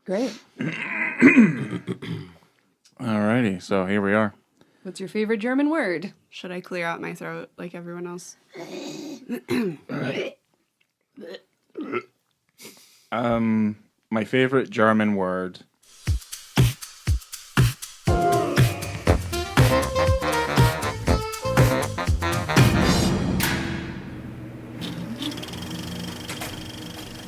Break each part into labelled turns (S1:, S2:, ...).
S1: Great.
S2: Alrighty, so here we are.
S1: What's your favorite German word?
S3: Should I clear out my throat like everyone else?
S2: My favorite German word.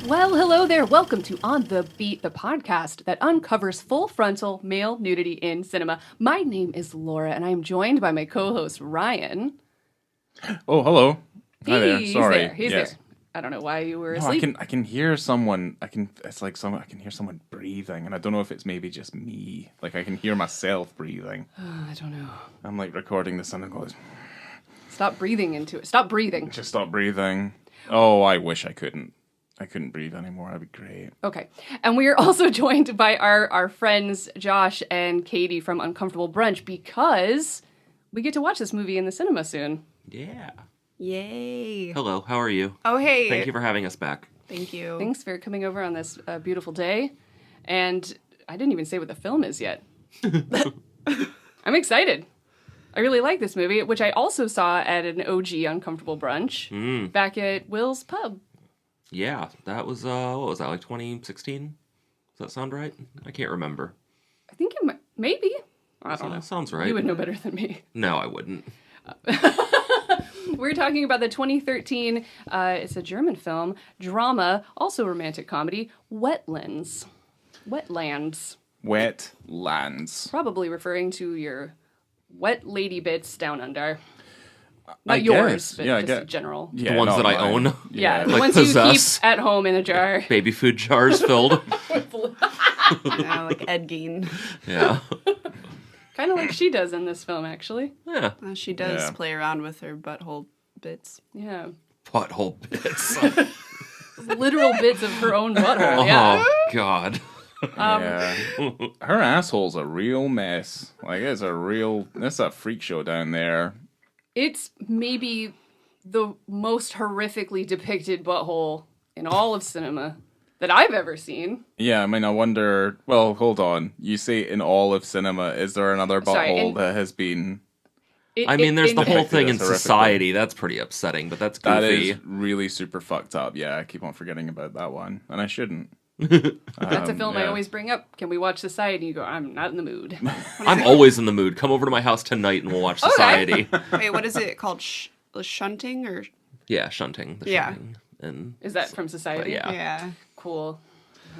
S1: Well, hello there. Welcome to On the Beat, the podcast that uncovers full frontal male nudity in cinema. My name is Laura, and I am joined by my co-host Ryan.
S2: Oh, hello. Hi there.
S1: He's
S2: Sorry.
S1: there. He's
S2: Yes.
S1: there. I don't know why you were
S2: No,
S1: asleep.
S2: I can hear someone. I can hear someone breathing, and I don't know if it's maybe just me. Like I can hear myself breathing.
S1: I don't know.
S2: I'm like recording this and it goes,
S1: Stop breathing into it. Stop breathing.
S2: just stop breathing. Oh, I wish I couldn't. I couldn't breathe anymore. That'd be great.
S1: Okay. And we are also joined by our friends Josh and Katie from Uncomfortable Brunch because we get to watch this movie in the cinema soon.
S4: Yeah.
S3: Yay.
S4: Hello, how are you?
S3: Oh, hey.
S4: Thank you for having us back.
S3: Thank you.
S1: Thanks for coming over on this beautiful day. And I didn't even say what the film is yet. I'm excited. I really like this movie, which I also saw at an OG Uncomfortable Brunch back at Will's Pub.
S4: Yeah, that was, what was that, like 2016? Does that sound right? I can't remember.
S1: I think it might, maybe. I don't know.
S4: That sounds right.
S1: You would know better than me.
S4: No, I wouldn't.
S1: We're talking about the 2013, it's a German film, drama, also romantic comedy, WETLANDS. WETLANDS.
S2: Wetlands.
S1: Probably referring to your wet lady bits down under.
S2: I
S1: Not yours,
S2: guess.
S1: but
S2: Yeah, I
S1: just
S2: get-
S1: in general.
S2: Yeah,
S4: The ones
S2: not
S4: that I
S2: mine.
S4: own?
S1: Yeah, the
S4: Like
S1: ones
S4: possess.
S1: you keep at home in a jar.
S4: Baby food jars filled.
S3: Yeah, like Ed Gein.
S4: Yeah.
S1: Kind of like she does in this film, actually.
S4: Yeah.
S3: She does
S2: Yeah.
S3: play around with her butthole bits.
S1: Yeah.
S4: Butthole bits.
S1: Literal bits of her own butthole, yeah.
S4: Oh, God.
S2: Yeah. Her asshole's a real mess. Like, it's a freak show down there.
S1: It's maybe the most horrifically depicted butthole in all of cinema that I've ever seen.
S2: Yeah, I mean, I wonder. Well, hold on. You say in all of cinema, is there another
S1: Sorry,
S2: butthole
S1: in-
S2: that has been?
S4: I mean, there's the whole
S2: Depicted
S4: thing
S2: as
S4: in
S2: horrifically.
S4: society. That's pretty upsetting, but that's
S2: That
S4: goofy.
S2: is really super fucked up. Yeah, I keep on forgetting about that one, and I shouldn't.
S1: That's a film I
S2: yeah.
S1: always bring up. Can we watch Society? You go, I'm not in the mood.
S4: I'm always in the mood. Come over to my house tonight and we'll watch Society.
S3: Wait, what is it called? Shunting or?
S4: Yeah, shunting. The
S3: Yeah.
S4: shunting. And
S1: Is that from Society?
S4: Yeah.
S3: Yeah.
S1: Cool.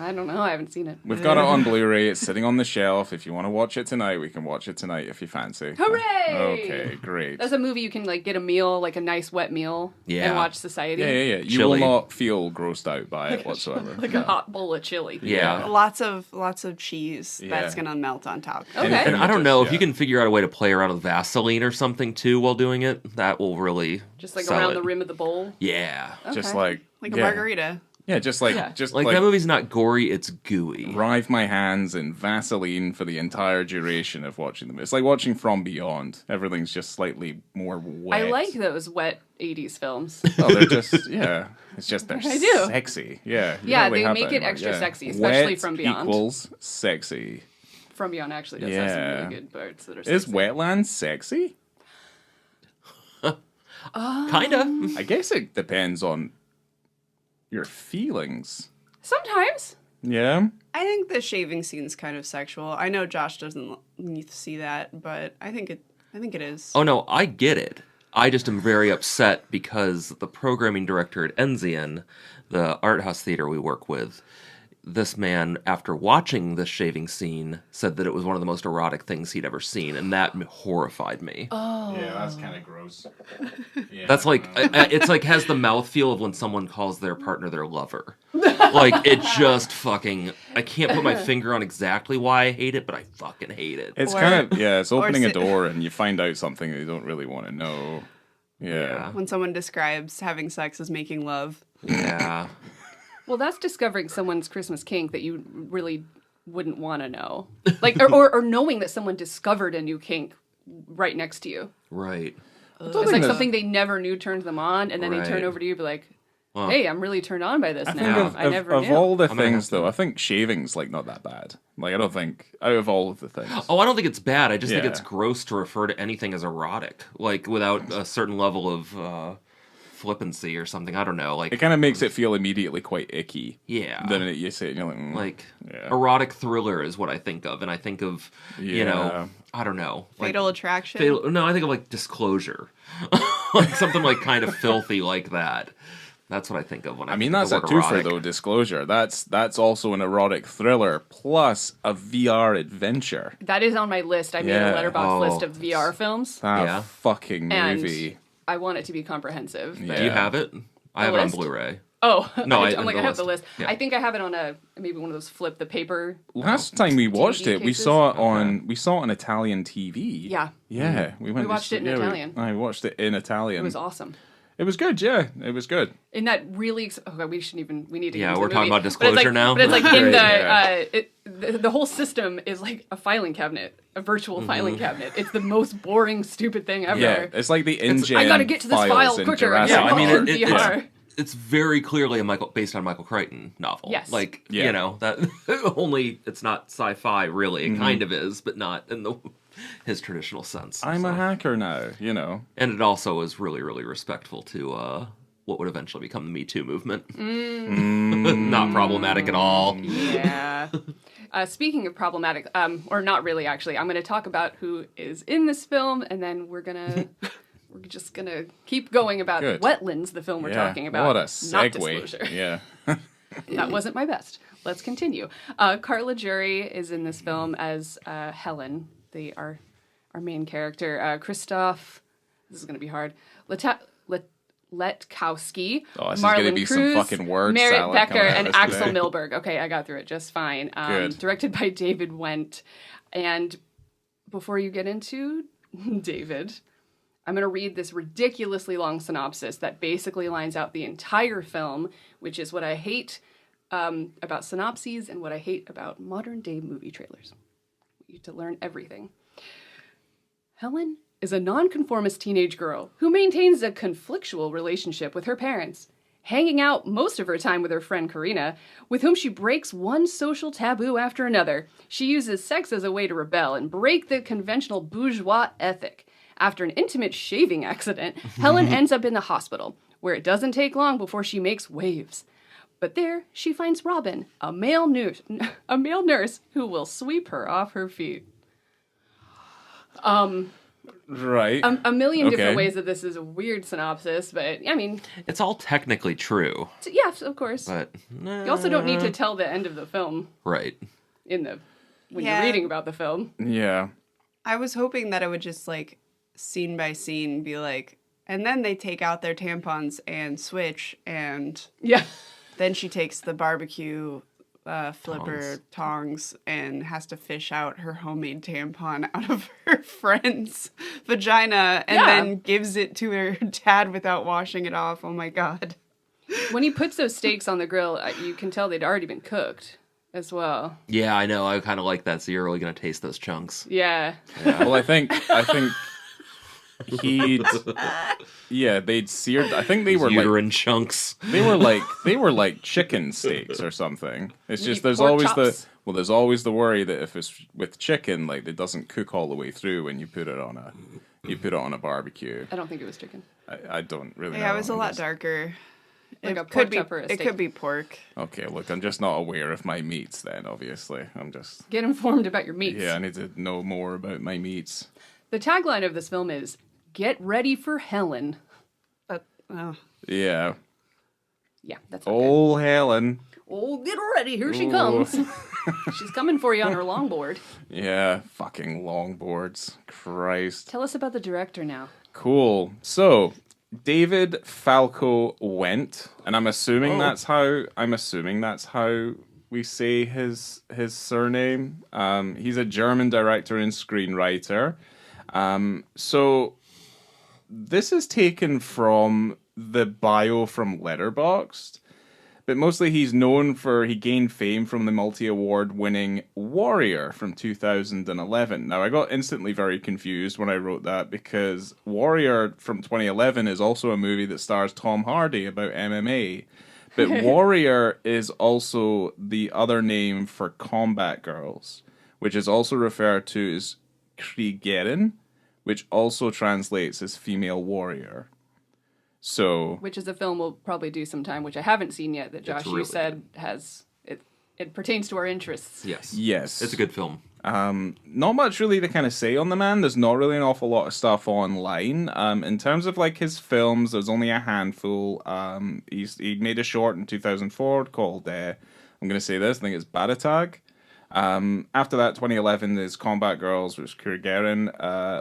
S1: I don't know. I haven't seen it.
S2: We've got it on Blu-ray. It's sitting on the shelf. If you want to watch it tonight, we can watch it tonight if you fancy.
S1: Hooray!
S2: Okay, great.
S1: That's a movie you can like get a meal, like a nice wet meal,
S4: Yeah.
S1: and watch Society.
S2: Yeah. You
S4: Chili.
S2: will not feel grossed out by it whatsoever.
S1: Like a hot bowl of chili.
S4: yeah.
S3: Lots of cheese that's
S2: Yeah.
S3: gonna melt on top.
S1: Okay.
S2: Anything
S4: And I don't
S2: just-
S4: know, if
S2: yeah.
S4: you can figure out a way to play around with Vaseline or something too while doing it, that will really
S1: Just like
S4: sell
S1: around
S4: the
S1: the rim of the bowl.
S4: Yeah.
S2: Just
S1: Okay.
S2: like
S3: Like a
S2: yeah.
S3: margarita.
S2: Yeah, just like
S1: Yeah.
S2: just
S4: Like,
S2: like
S4: that movie's not gory, it's gooey.
S2: rive my hands in Vaseline for the entire duration of watching them. It's like watching From Beyond. Everything's just slightly more wet.
S1: I like those wet 80s films.
S2: Oh, they're just yeah. It's just they're
S1: I do.
S2: sexy. Yeah. you
S1: Yeah,
S2: don't really
S1: they
S2: have
S1: make
S2: that
S1: it
S2: anymore.
S1: extra
S2: Yeah.
S1: sexy, especially
S2: Wet
S1: From Beyond.
S2: equals sexy.
S1: From Beyond actually does have some
S2: Yeah.
S1: really good parts that are
S2: Is
S1: sexy.
S2: Wetlands sexy?
S4: Kinda.
S2: I guess it depends on your feelings.
S1: Sometimes.
S2: Yeah.
S3: I think the shaving scene's kind of sexual. I know Josh doesn't need to see that, but I think it is.
S4: Oh no, I get it. I just am very upset because the programming director at Enzian, the art house theater we work with, this man, after watching this shaving scene, said that it was one of the most erotic things he'd ever seen, and that horrified me.
S2: Yeah, that's kind of gross. Yeah,
S4: That's like, it's like has the mouthfeel of when someone calls their partner their lover. Like, it just fucking, I can't put my finger on exactly why I hate it, but I fucking hate it.
S2: It's
S3: Or-
S2: kind of, yeah, it's opening a
S3: sit-
S2: door and you find out something that you don't really want to know. Yeah.
S3: When someone describes having sex as making love.
S4: Yeah.
S1: Well, that's discovering someone's Christmas kink that you really wouldn't want to know. Like, or knowing that someone discovered a new kink right next to you.
S4: Right.
S1: It's like something they never knew turned them on, and then they turn
S4: Right.
S1: over to you and be like, Hey, I'm really turned on by this
S2: I think
S1: now. I never
S2: of
S1: knew.
S2: all the
S4: gonna have
S2: things,
S4: to-
S2: though, I think shaving's like not that bad. Like, I don't think out of all of the things.
S4: Oh, I don't think it's bad. I just think
S2: Yeah.
S4: it's gross to refer to anything as erotic, like without a certain level of flippancy or something. I don't know. Like,
S2: It kind of makes it feel immediately quite icky.
S4: yeah,
S2: Then you say it, and you're like,
S4: like
S2: yeah.
S4: erotic thriller is what I think of, and I think of you know,
S2: Yeah.
S4: I don't know, like,
S3: Fatal Attraction.
S4: no, I think of like Disclosure, like something like kind of filthy like that. That's what I think of when I.
S2: I mean,
S4: think
S2: that's
S4: of
S2: a
S4: the word
S2: twofer,
S4: erotic.
S2: though, Disclosure. That's also an erotic thriller, plus a VR adventure.
S1: That is on my list. I made
S2: Yeah.
S1: a letterbox
S4: Oh.
S1: list of VR films,
S2: That
S4: Yeah.
S2: fucking
S1: and
S2: movie.
S1: I want it to be comprehensive.
S2: Yeah.
S4: Do you have it? I have it on
S1: list?
S4: Blu-ray.
S1: Oh,
S4: No,
S1: I'm like, I have the
S4: list.
S1: list.
S4: Yeah.
S1: I think I have it on maybe one of those flip the paper.
S2: Last time we watched it, we
S1: cases?
S2: saw it on Italian TV.
S1: Yeah.
S2: Yeah, we went.
S1: We watched it in Italian.
S2: I watched it in Italian.
S1: It was awesome.
S2: It was good. Yeah, it was good.
S1: In that really, okay, we need to.
S4: Yeah,
S1: get into
S4: we're
S1: the
S4: talking
S1: movie.
S4: about Disclosure
S1: but it's like,
S4: now?
S1: But it's like in
S2: Right,
S1: the whole system is like a filing cabinet, a virtual filing
S4: Mm-hmm.
S1: cabinet. It's the most boring, stupid thing ever.
S2: Yeah, it's like the InGen
S1: I gotta get to this
S2: files
S1: file
S2: in
S1: quicker.
S2: Jurassic
S4: Yeah, I mean,
S2: Park.
S1: VR.
S4: it's very clearly based on a Michael Crichton novel.
S1: Yes.
S4: Like,
S2: Yeah.
S4: you know, that only it's not sci-fi really. It kind of is, but not in his traditional sense.
S2: I'm
S4: so.
S2: a hacker now, you know.
S4: And it also is really, really respectful to what would eventually become the Me Too movement. Not problematic at all.
S1: Yeah. Speaking of problematic, or not really, actually, I'm going to talk about who is in this film, and then we're just gonna keep going about
S2: Good.
S1: Wetlands, the film we're
S2: Yeah,
S1: talking about.
S2: what a
S1: Not
S2: segue.
S1: Disclosure.
S2: Yeah.
S1: That wasn't my best. Let's continue. Carla Jury is in this film as Helen, our main character. Christoph, this is going to be hard. Letkowski,
S2: Oh, this is
S1: Marlon
S2: gonna be some
S1: Cruz,
S2: fucking word
S1: Merritt
S2: salad
S1: Becker,
S2: coming out
S1: and
S2: of this
S1: Axel
S2: today.
S1: Milberg. Okay, I got through it just fine.
S2: Good.
S1: Directed by David Wnendt. And before you get into David, I'm going to read this ridiculously long synopsis that basically lines out the entire film, which is what I hate about synopses and what I hate about modern day movie trailers. You need to learn everything. Helen is a nonconformist teenage girl who maintains a conflictual relationship with her parents, hanging out most of her time with her friend Karina, with whom she breaks one social taboo after another. She uses sex as a way to rebel and break the conventional bourgeois ethic. After an intimate shaving accident, Helen ends up in the hospital, where it doesn't take long before she makes waves. But there, she finds Robin, a male nurse who will sweep her off her feet.
S2: Right.
S1: A million different
S2: Okay.
S1: ways that this is a weird synopsis, but I mean,
S4: It's all technically true,
S1: yes, of course.
S4: but
S1: You also don't need to tell the end of the film
S4: right.
S1: when
S3: Yeah.
S1: you're reading about the film.
S2: Yeah.
S3: I was hoping that it would just like scene by scene be like, and then they take out their tampons and switch, and
S1: Yeah.
S3: then she takes the barbecue flipper tongs and has to fish out her homemade tampon out of her friend's vagina and
S1: Yeah.
S3: then gives it to her dad without washing it off. Oh my god.
S1: When he puts those steaks on the grill, you can tell they'd already been cooked as well.
S4: Yeah, I know. I kind of like that. So you're really gonna taste those chunks.
S1: Yeah.
S2: Well, I think he'd. Yeah, they'd seared. I think they were like
S4: Uterine chunks.
S2: they were like chicken steaks or something. It's
S1: You
S2: just
S1: eat
S2: there's
S1: pork
S2: always
S1: chops?
S2: there's always the worry that if it's with chicken, like it doesn't cook all the way through when you put it on a barbecue.
S1: I don't think it was chicken.
S2: I don't really know.
S3: Yeah, it was a
S2: I'm
S3: lot
S2: just-
S3: darker.
S1: Like a
S3: It
S1: pork
S3: could be
S1: chop or a
S3: it
S1: steak.
S3: could be pork.
S2: Okay, look, I'm just not aware of my meats. Then obviously, I'm just
S1: Get informed about your meats.
S2: I need to know more about my meats.
S1: The tagline of this film is "Get ready for Helen."
S3: Oh.
S2: Yeah.
S1: Yeah, that's not good.
S2: Oh, Helen.
S1: Oh, get ready! Here she
S2: Ooh.
S1: comes. She's coming for you on her longboard.
S2: Yeah, fucking longboards. Christ.
S1: Tell us about the director now.
S2: Cool. So, David Falco Wnendt, and I'm assuming that's how we say his surname. He's a German director and screenwriter. So this is taken from the bio from Letterboxd, But mostly he's known for, he gained fame from the multi-award winning Warrior from 2011. Now, I got instantly very confused when I wrote that because Warrior from 2011 is also a movie that stars Tom Hardy about MMA. But Warrior is also the other name for combat girls, which is also referred to as Kriegerin, which also translates as female warrior. So,
S1: which is a film we'll probably do sometime, which I haven't seen yet. That Josh,
S4: really
S1: you said has it pertains to our interests.
S2: yes,
S4: It's a good film.
S2: Not much really to kind of say on the man. There's not really an awful lot of stuff online. In terms of like his films, there's only a handful. He made a short in 2004 called I'm going to say this. I think it's BiTTE. After that, 2011 is Combat Girls, which is Kriegerin.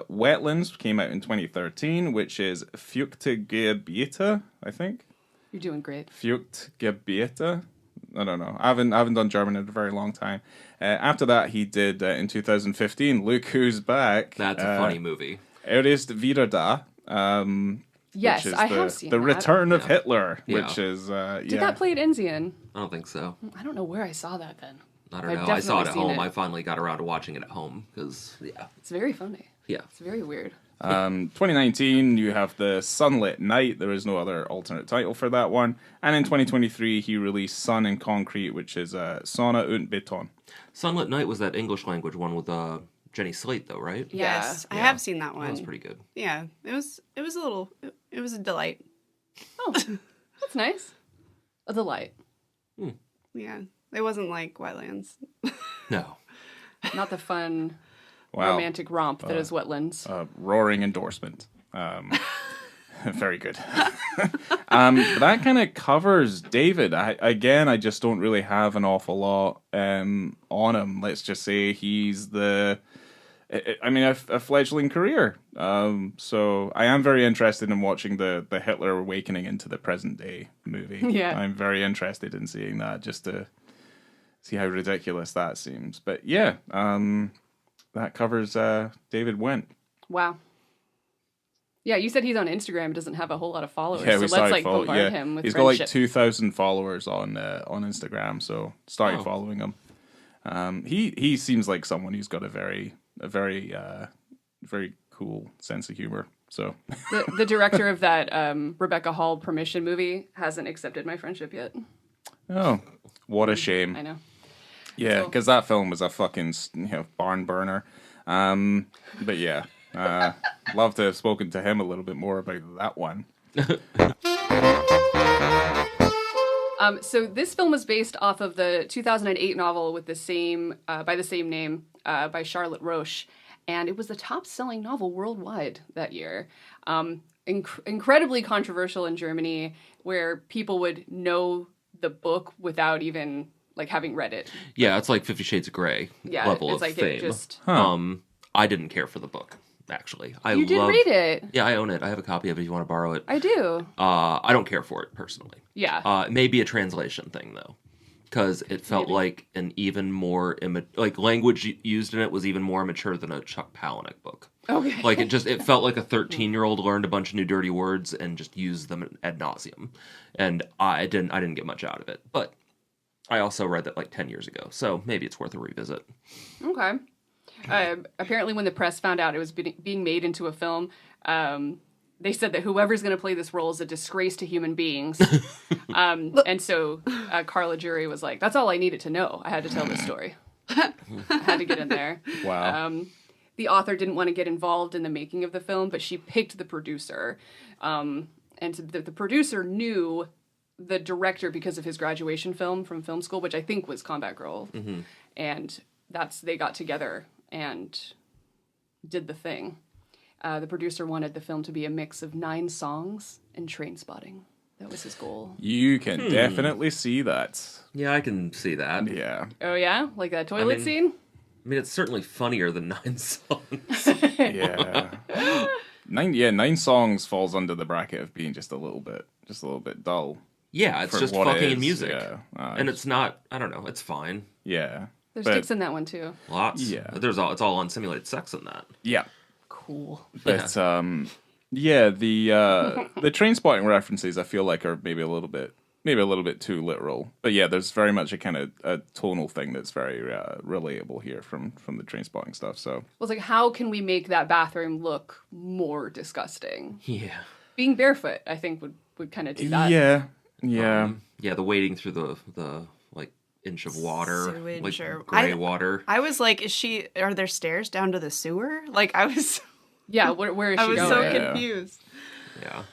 S2: WETLANDS came out in 2013, which is Fluchtgebiete, I think.
S1: You're doing great.
S2: Fluchtgebiete. I don't know. I haven't done German in a very long time. After that, he did in 2015. Look Who's Back.
S4: That's a funny movie.
S2: Ist wieder da.
S1: Yes,
S2: which is
S1: I have seen
S2: the
S1: that.
S2: Return of Hitler,
S4: Yeah.
S2: which is
S1: Did that play at Enzian?
S4: I don't think so.
S1: I don't know where I saw that then.
S4: I don't
S1: I've
S4: know. I saw it
S1: definitely
S4: at
S1: seen
S4: home.
S1: it.
S4: I finally got around to watching it at home because,
S1: It's very funny.
S4: yeah.
S1: It's very weird.
S2: 2019, you have the Sunlit Night. There is no other alternate title for that one. And in 2023, he released Sun and Concrete, which is Sonne und Beton.
S4: Sunlit Night was that English language one with Jenny Slate, though, right?
S1: Yeah.
S3: Yes, I have seen that one.
S4: That was pretty good.
S3: Yeah, it was a delight.
S1: Oh, that's nice. A delight.
S3: Yeah, it wasn't like Wetlands.
S4: No.
S1: Not the fun
S2: Wow.
S1: romantic romp that is Wetlands.
S2: Roaring endorsement. Very good. That kind of covers David. I just don't really have an awful lot on him. Let's just say he's a fledgling career. So I am very interested in watching the Hitler Awakening into the Present Day movie.
S1: Yeah.
S2: I'm very interested in seeing that just to see how ridiculous that seems. But yeah, that covers David Wnendt.
S1: Wow. Yeah, you said he's on Instagram, doesn't have a whole lot of followers.
S2: Yeah,
S1: so
S2: we
S1: let's
S2: started
S1: bombard him with
S2: He's
S1: friendship.
S2: got like 2,000 followers on Instagram, so started
S4: Oh.
S2: following him. He seems like someone who's got a very cool sense of humor. So
S1: The director of that Rebecca Hall Permission movie hasn't accepted my friendship yet.
S2: oh, what a shame.
S1: I know.
S2: Yeah,
S1: So-
S2: because that film was a fucking barn burner. But yeah, love to have spoken to him a little bit more about that one.
S1: So this film was based off of the 2008 novel with the same by the same name by Charlotte Roche, and it was the top-selling novel worldwide that year. Incredibly controversial in Germany, where people would know the book without even like having read it.
S4: Yeah, it's like 50 Shades of Grey
S1: Yeah,
S4: level
S1: it's
S4: of
S1: like
S4: fame.
S1: it just.
S4: I didn't care for the book, actually.
S1: You did read it.
S4: Yeah, I own it. I have a copy of it if you want to borrow it.
S1: I do.
S4: I don't care for it, personally.
S1: Yeah.
S4: It may be a translation thing, though. Because it felt
S1: Maybe.
S4: like an even more... language used in it was even more immature than a Chuck Palahniuk book.
S1: Okay.
S4: Like, it felt like a 13-year-old learned a bunch of new dirty words and just used them ad nauseum. And I didn't get much out of it. But I also read that like 10 years ago, so maybe it's worth a revisit.
S1: Okay. Apparently, when the press found out it was being made into a film, they said that whoever's going to play this role is a disgrace to human beings. And so Carla Jury was like, that's all I needed to know. I had to tell this story. I had to get in there.
S2: Wow.
S1: The author didn't want to get involved in the making of the film, but she picked the producer. And the producer knew the director because of his graduation film from film school, which I think was Combat Girl.
S4: Mm-hmm.
S1: And they got together and did the thing. The producer wanted the film to be a mix of 9 songs and train spotting. That was his goal.
S2: You can definitely see that.
S4: Yeah, I can see that.
S2: Yeah.
S1: Oh yeah? Like that toilet
S4: mean-
S1: scene?
S4: I mean, it's certainly funnier than 9 songs.
S2: Yeah. 9 songs falls under the bracket of being just a little bit dull.
S4: Yeah, it's
S2: for
S4: just
S2: what it
S4: fucking
S2: is,
S4: and music.
S2: yeah.
S4: And it's not, I don't know, it's fine.
S2: Yeah.
S1: There's
S2: But-
S1: dicks in that one too.
S4: Lots.
S2: Yeah.
S4: It's all on simulated sex in that.
S2: Yeah.
S1: Cool.
S2: But the train spotting references I feel like are maybe a little bit maybe a little bit too literal. But yeah, there's very much a kind of a tonal thing that's very relatable here from the Trainspotting stuff. So
S1: Well, it's like, how can we make that bathroom look more disgusting?
S4: Yeah.
S1: Being barefoot, I think, would kind of do that.
S2: yeah.
S4: Yeah, the wading through the like inch of water,
S3: Sewage
S4: like
S3: or-
S4: gray water.
S3: I was like, are there stairs down to the sewer? Like, I was
S1: Yeah, where is she
S3: I was
S1: going?
S3: so
S2: Yeah.
S3: confused.
S4: Yeah.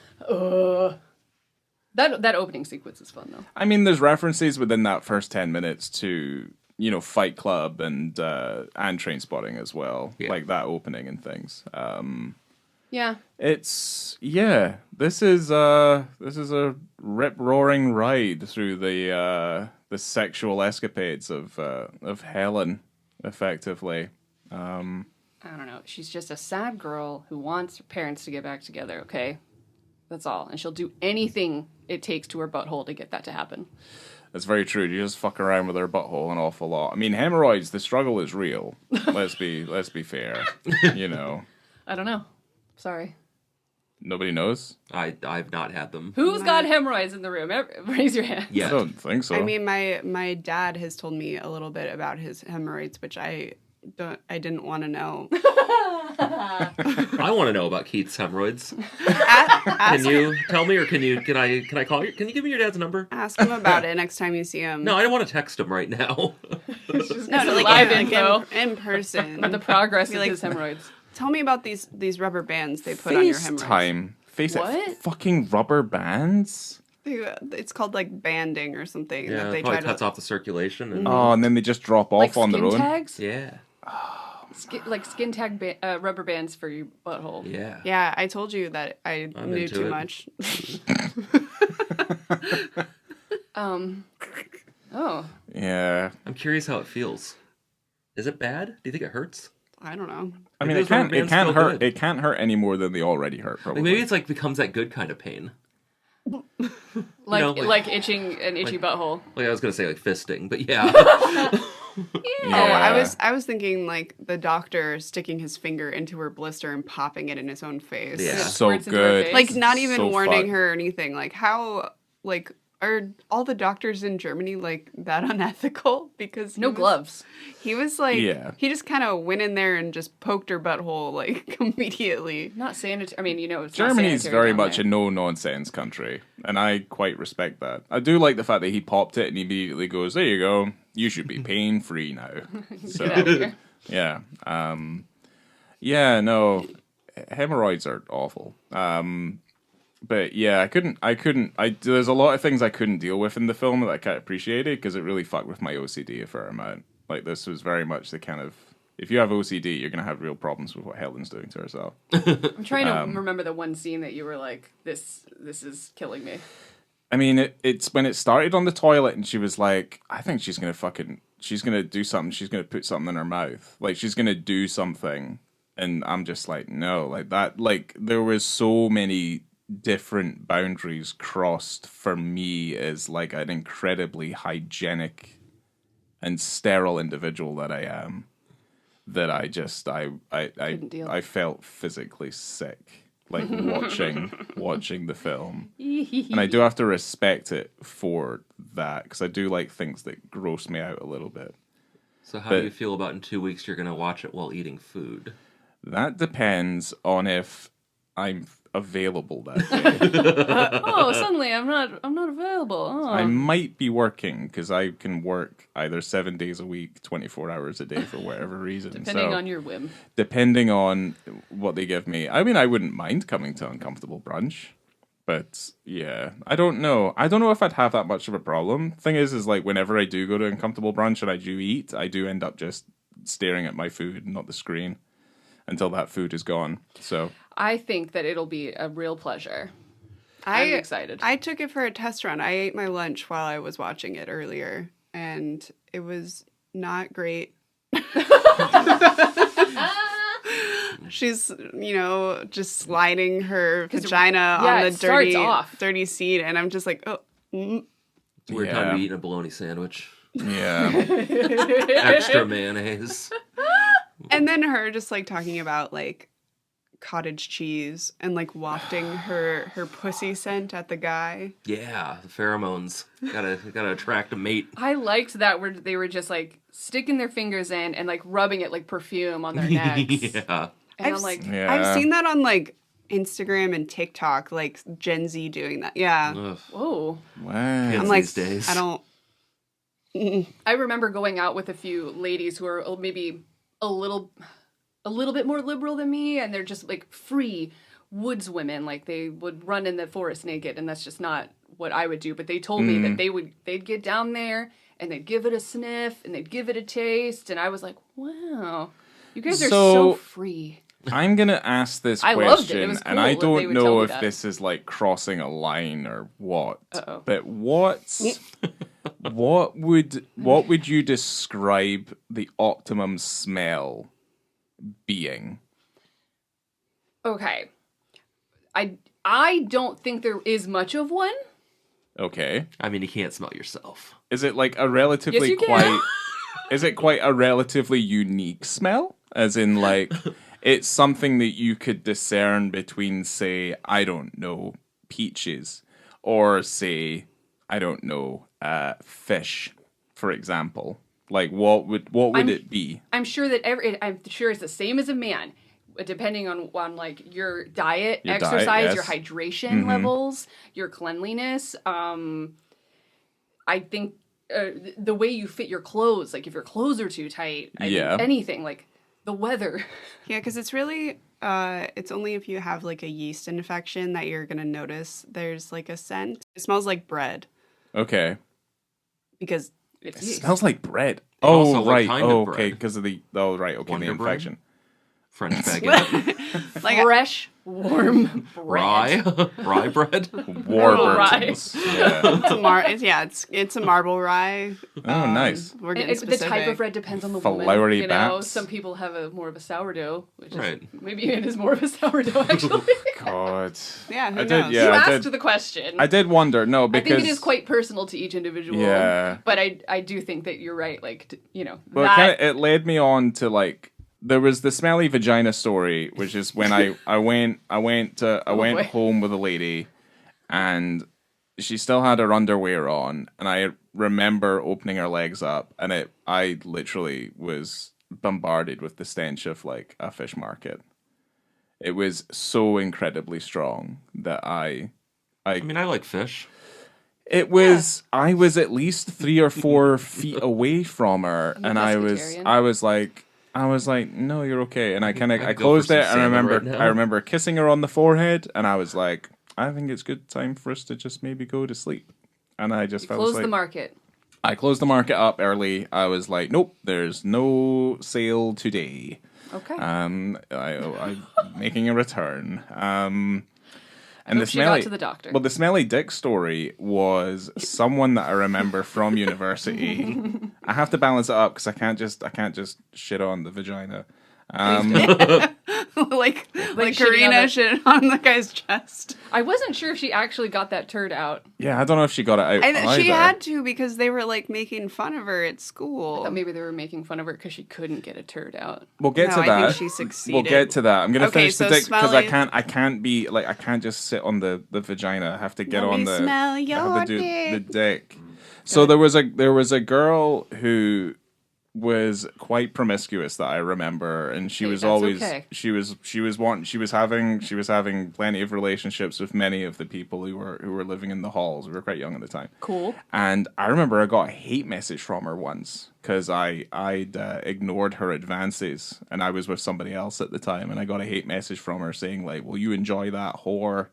S1: That opening sequence is fun, though.
S2: I mean, there's references within that first 10 minutes to, Fight Club and Trainspotting as well.
S4: Yeah.
S2: Like that opening and things.
S1: Yeah.
S2: This is a rip-roaring ride through the sexual escapades of Helen, effectively.
S1: I don't know. She's just a sad girl who wants her parents to get back together, okay? That's all. And she'll do anything it takes to her butthole to get that to happen.
S2: That's very true. You just fuck around with her butthole an awful lot. I mean, hemorrhoids, the struggle is real. Let's be fair.
S1: I don't know. Sorry.
S2: Nobody knows?
S4: I've not had them.
S1: Who's got hemorrhoids in the room? Raise your hand.
S4: Yeah.
S2: I don't think so.
S3: I mean, my dad has told me a little bit about his hemorrhoids, which I didn't want to know.
S4: I want to know about Keith's hemorrhoids.
S3: Ask,
S4: Can you tell me, or can I call you? Can you give me your dad's number?
S3: ask him about it next time you see him.
S4: No, I don't want to text him right now.
S1: Just
S3: no,
S1: like
S3: like,
S1: live info
S3: in person.
S1: about the progress
S3: Be
S1: of
S3: like,
S1: his hemorrhoids.
S3: Tell me about these rubber bands they put on your hemorrhoids.
S2: FaceTime.
S1: What?
S2: Fucking rubber bands?
S3: It's called like banding or something.
S4: Yeah,
S3: that
S4: it
S3: they
S4: probably
S3: try
S4: cuts
S3: to.
S4: off the circulation. And,
S2: Oh, and then they just drop off
S1: Like
S2: on
S1: skin
S2: their own?
S1: tags?
S4: Yeah.
S1: Skin tag rubber bands for your butthole.
S4: Yeah.
S3: Yeah, I told you that I
S4: I'm
S3: knew
S4: into
S3: too
S4: it.
S3: much.
S1: Oh.
S2: Yeah.
S4: I'm curious how it feels. Is it bad? Do you think it hurts?
S3: I don't know.
S2: I mean,
S4: Maybe
S2: it
S4: those rubber
S2: can't
S4: bands
S2: hurt.
S4: feel good.
S2: It can't hurt any more than they already hurt. Probably.
S4: Like maybe it's like becomes that good kind of pain.
S1: Like,
S4: know,
S1: like itching an itchy butthole.
S4: Like I was gonna say like fisting, but yeah.
S3: Oh, I was thinking like the doctor sticking his finger into her blister and popping it in his own face.
S4: Yeah.
S1: It
S2: so
S1: squirts into her
S2: good.
S1: face.
S3: Like not even
S2: So
S3: warning
S2: fucked.
S3: her or anything. Like how like are all the doctors in Germany like that unethical? Because
S1: No gloves.
S3: He was like
S2: Yeah.
S3: he just kind of went in there and just poked her butthole like immediately.
S1: Not sanitary. I mean, it's not
S2: Germany's
S1: sanitary
S2: very
S1: down
S2: much
S1: there.
S2: a no-nonsense country, and I quite respect that. I do like the fact that he popped it and he immediately goes, "There you go. You should be pain-free now." So,
S1: Get out of here.
S2: yeah. Yeah, no, hemorrhoids are awful. But yeah, there's a lot of things I couldn't deal with in the film that I kind of appreciated because it really fucked with my OCD a fair amount. Like, this was very much the kind of, if you have OCD, you're going to have real problems with what Helen's doing to herself.
S1: I'm trying to remember the one scene that you were like, this is killing me.
S2: I mean, it's when it started on the toilet and she was like, I think she's going to do something. She's going to put something in her mouth. Like, she's going to do something. And I'm just like, no, like that, like there was so many different boundaries crossed for me as like an incredibly hygienic and sterile individual that I am, that I just,
S1: Couldn't deal.
S2: I felt physically sick. Like watching the film, and I do have to respect it for that because I do like things that gross me out a little bit.
S4: So how do you feel about in 2 weeks you're gonna watch it while eating food?
S2: That depends on if I'm available that day.
S1: Oh, suddenly I'm not available. Oh.
S2: I might be working because I can work either 7 days a week, 24 hours a day for whatever reason.
S1: Depending on your whim.
S2: Depending on what they give me. I mean, I wouldn't mind coming to Uncomfortable Brunch. But yeah, I don't know. I don't know if I'd have that much of a problem. Thing is like whenever I do go to Uncomfortable Brunch and I do eat, I do end up just staring at my food, not the screen, until that food is gone. So
S1: I think that it'll be a real pleasure. I'm excited.
S3: I took it for a test run. I ate my lunch while I was watching it earlier, and it was not great. She's, just sliding her vagina on the
S1: it starts off.
S3: dirty seat, and I'm just like, oh.
S4: It's a weird time to be eating a bologna sandwich.
S2: yeah.
S4: Extra mayonnaise.
S3: And then her just like talking about like cottage cheese and like wafting her pussy scent at the guy.
S4: Yeah, the pheromones. Gotta attract a mate.
S1: I liked that where they were just like sticking their fingers in and like rubbing it like perfume on their necks.
S4: Yeah.
S1: And
S3: I've
S1: I'm like,
S2: Yeah.
S3: I've seen that on like Instagram and TikTok, like Gen Z doing that. Yeah.
S4: Ugh.
S1: whoa.
S2: Wow.
S4: Kids
S3: I'm like,
S4: these days.
S3: I don't.
S1: I remember going out with a few ladies who are maybe a little bit more liberal than me, and they're just like free woods women. Like they would run in the forest naked, and that's just not what I would do. But they told me that they'd get down there and they'd give it a sniff and they'd give it a taste, and I was like, wow, you guys are so free.
S2: I'm gonna ask this
S1: I
S2: question,
S1: loved it. It was
S2: and
S1: cool
S2: I
S1: that they
S2: don't
S1: would
S2: know
S1: tell me
S2: if
S1: that.
S2: this is like crossing a line or what.
S1: Uh-oh.
S2: But what would you describe the optimum smell being?
S1: Okay, I don't think there is much of one.
S2: Okay,
S4: I mean, you can't smell yourself.
S2: is it like a relatively
S1: Yes, you can.
S2: Is it quite a relatively unique smell? As in, like, it's something that you could discern between, say, I don't know, peaches, or say, I don't know, fish, for example. Like, what would it be?
S1: I'm sure that I'm sure it's the same as a man, depending on like your diet,
S2: Your diet,
S1: exercise,
S2: yes.
S1: your hydration levels, your cleanliness. I think the way you fit your clothes, like if your clothes are too tight,
S2: Yeah.
S1: anything like the weather.
S3: Yeah, because it's really, it's only if you have like a yeast infection that you're gonna notice there's like a scent. It smells like bread
S2: Okay.
S3: because
S1: It's
S2: It
S1: yeast.
S2: smells like bread.
S4: Also,
S2: Oh,
S4: what
S2: right.
S4: kind of
S2: Oh,
S4: bread?
S2: okay, because of the... Oh, right, okay,
S4: Wonder
S2: the
S4: bread?
S2: infection.
S4: French baguette.
S3: like
S1: fresh, warm bread.
S4: Rye? Rye bread?
S2: Warburtons. Yeah.
S3: it's a marble rye.
S2: Oh, nice.
S3: We're getting
S1: And the
S3: specific.
S1: type of bread depends on the
S2: Flowery
S1: woman. You know,
S2: bats.
S1: some people have more of a sourdough, which is,
S4: Right.
S1: maybe it is more of a sourdough actually.
S2: God.
S3: Yeah, who
S2: I did,
S3: knows?
S2: yeah.
S1: You
S2: I
S1: asked
S2: did-
S1: the question.
S2: I did wonder, no,
S1: I
S2: because...
S1: think it is quite personal to each individual.
S2: Yeah.
S1: But I do think that you're right. Like,
S2: Well,
S1: that.
S2: it led me on to, like... There was the smelly vagina story, which is when I went
S1: boy.
S2: home with a lady, and she still had her underwear on, and I remember opening her legs up, and I literally was bombarded with the stench of like a fish market. It was so incredibly strong that
S4: I mean, I like fish.
S2: it was I was at least 3 or 4 feet away from her,
S1: I'm a
S2: and
S1: pescatarian.
S2: I was like, no, you're okay. And I
S4: I'd go
S2: closed
S4: for some
S2: it, and
S4: salmon right now.
S2: I remember kissing her on the forehead, and I was like, I think it's good time for us to just maybe go to sleep. And I just felt
S1: Close
S2: like
S1: the market.
S2: I closed the market up early. I was like, nope, there's no sale today.
S1: Okay.
S2: I'm making a return. And
S1: Hope she got to the doctor.
S2: Well, the smelly dick story was someone that I remember from university. I have to balance it up because I can't just shit on the vagina.
S3: like
S1: shitting
S3: Karina
S1: on the-
S3: shit on the guy's chest.
S1: I wasn't sure if she actually got that turd out.
S2: Yeah, I don't know if she got it out.
S3: She
S2: either.
S3: had to because they were like making fun of her at school.
S1: I thought maybe they were making fun of her because she couldn't get a turd out.
S2: We'll get
S3: No,
S2: to
S3: I
S2: that.
S3: think she succeeded.
S2: We'll get to that. I'm gonna
S3: Okay,
S2: finish the
S3: so
S2: dick because
S3: smelly-
S2: I can't be like I can't just sit on the vagina. I have to get
S3: Let
S2: on
S3: me
S2: the
S3: smell
S2: I
S3: your
S2: have to do the
S3: dick.
S2: dick. So there was a girl who was quite promiscuous that I remember, and she
S1: Hey,
S2: was
S1: that's
S2: always
S1: okay.
S2: she was having plenty of relationships with many of the people who were living in the halls. We were quite young at the time.
S1: Cool.
S2: And I remember I got a hate message from her once because I'd ignored her advances, and I was with somebody else at the time, and I got a hate message from her saying like, "Will you enjoy that whore?"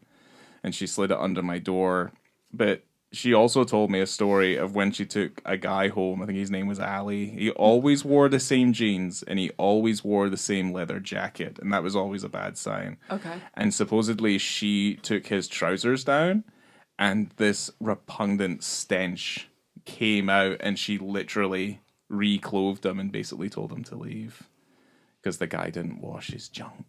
S2: And she slid it under my door. But she also told me a story of when she took a guy home. I think his name was Ali. He always wore the same jeans, and he always wore the same leather jacket, and that was always a bad sign.
S1: Okay.
S2: And supposedly she took his trousers down, and this repugnant stench came out, and she literally reclothed him and basically told him to leave because the guy didn't wash his junk.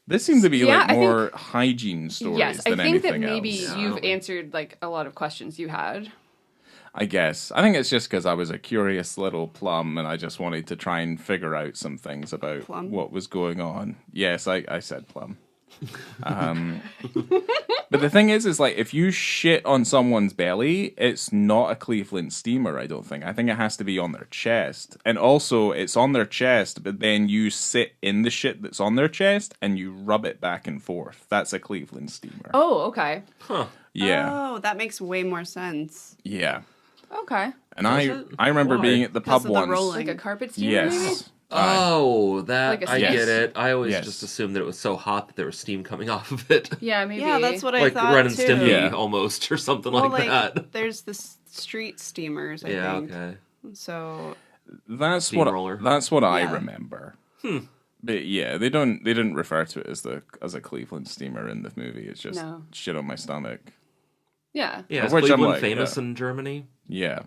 S2: This seemed to be
S1: Yeah,
S2: like
S1: I
S2: more hygiene stories
S1: Yes, I
S2: than
S1: think that
S2: anything
S1: maybe
S2: else.
S1: you've answered like a lot of questions you had.
S2: I guess. I think it's just because I was a curious little plum and I just wanted to try and figure out some things about
S3: Plum?
S2: what was going on. Yes, I said plum. But the thing is like, if you shit on someone's belly, it's not a Cleveland steamer, I don't think. I think it has to be on their chest. And also, it's on their chest, but then you sit in the shit that's on their chest and you rub it back and forth. That's a Cleveland steamer.
S1: Oh, okay.
S4: Huh.
S2: Yeah.
S3: Oh, that makes way more sense.
S2: Yeah.
S1: Okay.
S2: And
S4: it?
S2: I remember
S4: Why?
S2: being at the
S3: Because
S2: pub
S3: of the
S2: once.
S3: rolling.
S1: Like a carpet steamer, maybe?
S2: Yes.
S4: Oh, that
S1: Like a
S4: I
S1: steam-
S4: get it. I always
S2: Yes.
S4: just assumed that it was so hot that there was steam coming off of it.
S1: Yeah, maybe.
S3: Yeah, that's what I
S4: Like
S3: thought
S4: Ren and
S3: too.
S4: Stimpy
S2: Yeah.
S4: almost, or something
S3: Well,
S4: like that.
S3: there's the street steamers, I
S4: Yeah,
S3: think.
S4: okay.
S3: So
S2: That's
S4: Steamroller.
S2: what I
S3: Yeah.
S2: remember. But yeah, they didn't refer to it as a Cleveland steamer in the movie. It's just
S1: No.
S2: shit on my stomach.
S1: Yeah.
S4: Yeah, is
S2: Which I'm
S4: Cleveland
S2: like,
S4: famous
S2: yeah.
S4: in Germany?
S2: Yeah.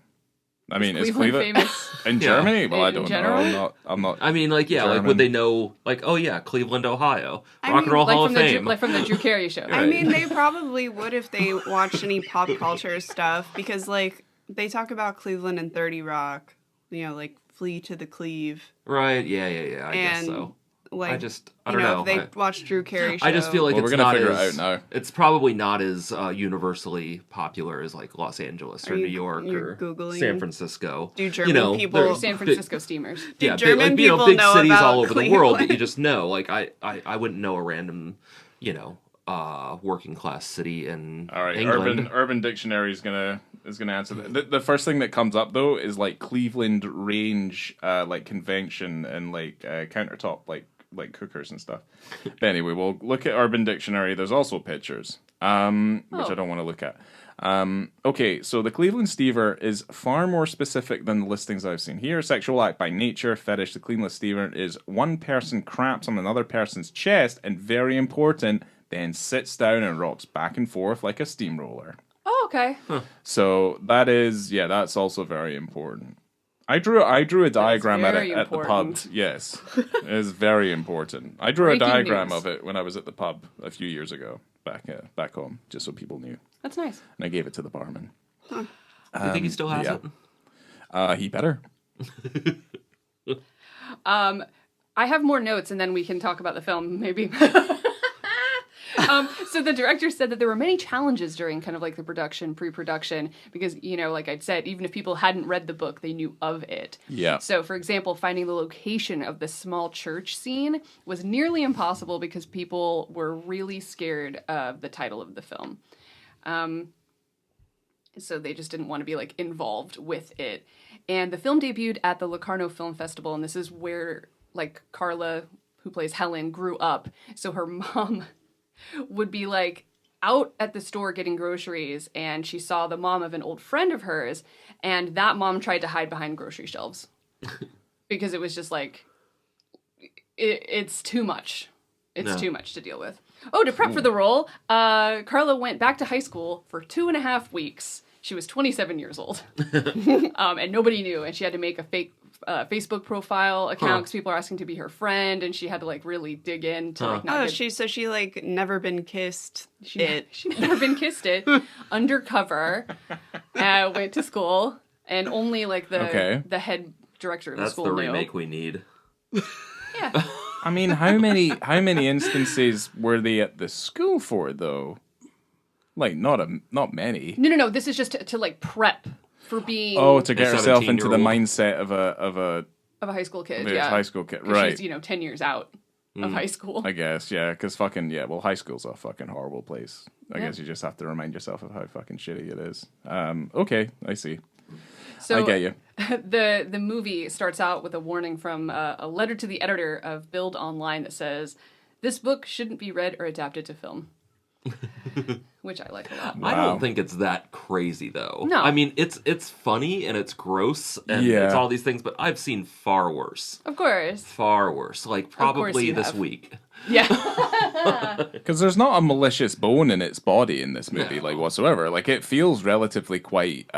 S2: I mean, is
S1: Cleveland
S2: Cleveland
S1: famous?
S2: in
S4: Yeah.
S2: Germany? Well, I
S1: In
S2: don't
S1: general?
S2: know. I'm not.
S4: I mean, like, yeah, like,
S2: German.
S4: would they know, like, oh yeah, Cleveland, Ohio,
S3: I
S4: Rock and
S3: mean,
S4: Roll
S1: Like
S4: Hall
S1: from
S4: of
S1: the
S4: Fame.
S1: like from the Drew Carey show.
S3: I mean, they probably would if they watched any pop culture stuff because, like, they talk about Cleveland and 30 Rock, like Flee to the Cleave.
S4: Right? Yeah. I guess
S3: And,
S4: so.
S3: Like,
S4: I don't know.
S3: if they watch Drew Carey show.
S4: I just feel like
S2: Well,
S4: it's
S2: we're gonna
S4: not
S2: figure it
S4: as,
S2: out now.
S4: It's probably not as universally popular as like Los Angeles or
S3: Are
S4: New
S3: you-
S4: York
S3: you're
S4: or
S3: Googling?
S4: San Francisco.
S3: Do German people-
S4: there's
S1: San Francisco steamers.
S3: Do
S4: yeah,
S3: German
S4: big,
S3: people
S4: big
S3: know
S4: cities
S3: about
S4: all over the world that you
S3: Cleveland?
S4: just know. Like I wouldn't know a random, working class city in
S2: All right,
S4: England.
S2: Urban Dictionary is gonna answer that. The first thing that comes up though is like Cleveland range, like convention and like countertop like cookers and stuff. But anyway, we'll look at Urban Dictionary. There's also pictures, which I don't want to look at. Okay, so the Cleveland steamer is far more specific than the listings I've seen here. Sexual act by nature, fetish. The Cleveland steamer is one person craps on another person's chest, and very important, then sits down and rocks back and forth like a steamroller.
S1: Oh, okay.
S2: So that's also very important. I drew a diagram at
S1: very
S2: the pub.
S1: important.
S2: Yes, it is very important. I drew
S1: Breaking
S2: a diagram
S1: news.
S2: of it when I was at the pub a few years ago, back home, just so people knew.
S1: That's nice.
S2: And I gave it to the barman.
S4: Do you think he still has
S2: yeah.
S4: it?
S2: He better.
S1: I have more notes, and then we can talk about the film, maybe. So the director said that there were many challenges during kind of like the pre-production, because, like I'd said, even if people hadn't read the book, they knew of it.
S2: Yeah.
S1: So, for example, finding the location of the small church scene was nearly impossible because people were really scared of the title of the film. So they just didn't want to be like involved with it. And the film debuted at the Locarno Film Festival, and this is where like Carla, who plays Helen, grew up. So her mom would be like out at the store getting groceries, and she saw the mom of an old friend of hers, and that mom tried to hide behind grocery shelves because it was just like it's too much. It's too much to deal with. Oh, to prep for the role, Carla went back to high school for 2.5 weeks. She was 27 years old, and nobody knew, and she had to make a fake Facebook profile account because people are asking to be her friend, and she had to like really dig in to like not get...
S3: she like never been kissed.
S1: She'd never been kissed it. Undercover, went to school, and only like the head director of the
S4: That's
S1: school
S4: the
S1: knew.
S4: remake we need.
S1: Yeah.
S2: I mean, how many instances were they at the school for though? Like not many.
S1: No. This is just to like prep for being
S2: To get
S4: A
S2: herself into the
S4: 17-year-old.
S2: mindset of a
S1: high school kid.
S2: a
S1: Yeah,
S2: high school kid,
S1: 'Cause
S2: right?
S1: She's 10 years out of high school.
S2: I guess, yeah, because well, high school's a fucking horrible place. I guess you just have to remind yourself of how fucking shitty it is. Okay, I see.
S1: So
S2: I get you.
S1: The movie starts out with a warning from a letter to the editor of Build Online that says, "This book shouldn't be read or adapted to film." Which I like a lot.
S4: I
S2: Wow.
S4: don't think it's that crazy though.
S1: No.
S4: I mean it's funny and it's gross and
S2: Yeah.
S4: it's all these things, but I've seen far worse.
S1: Of course.
S4: Far worse. Like probably
S1: you
S4: this
S1: have.
S4: week.
S1: Yeah.
S2: Because there's not a malicious bone in its body in this movie, like whatsoever. Like it feels relatively quite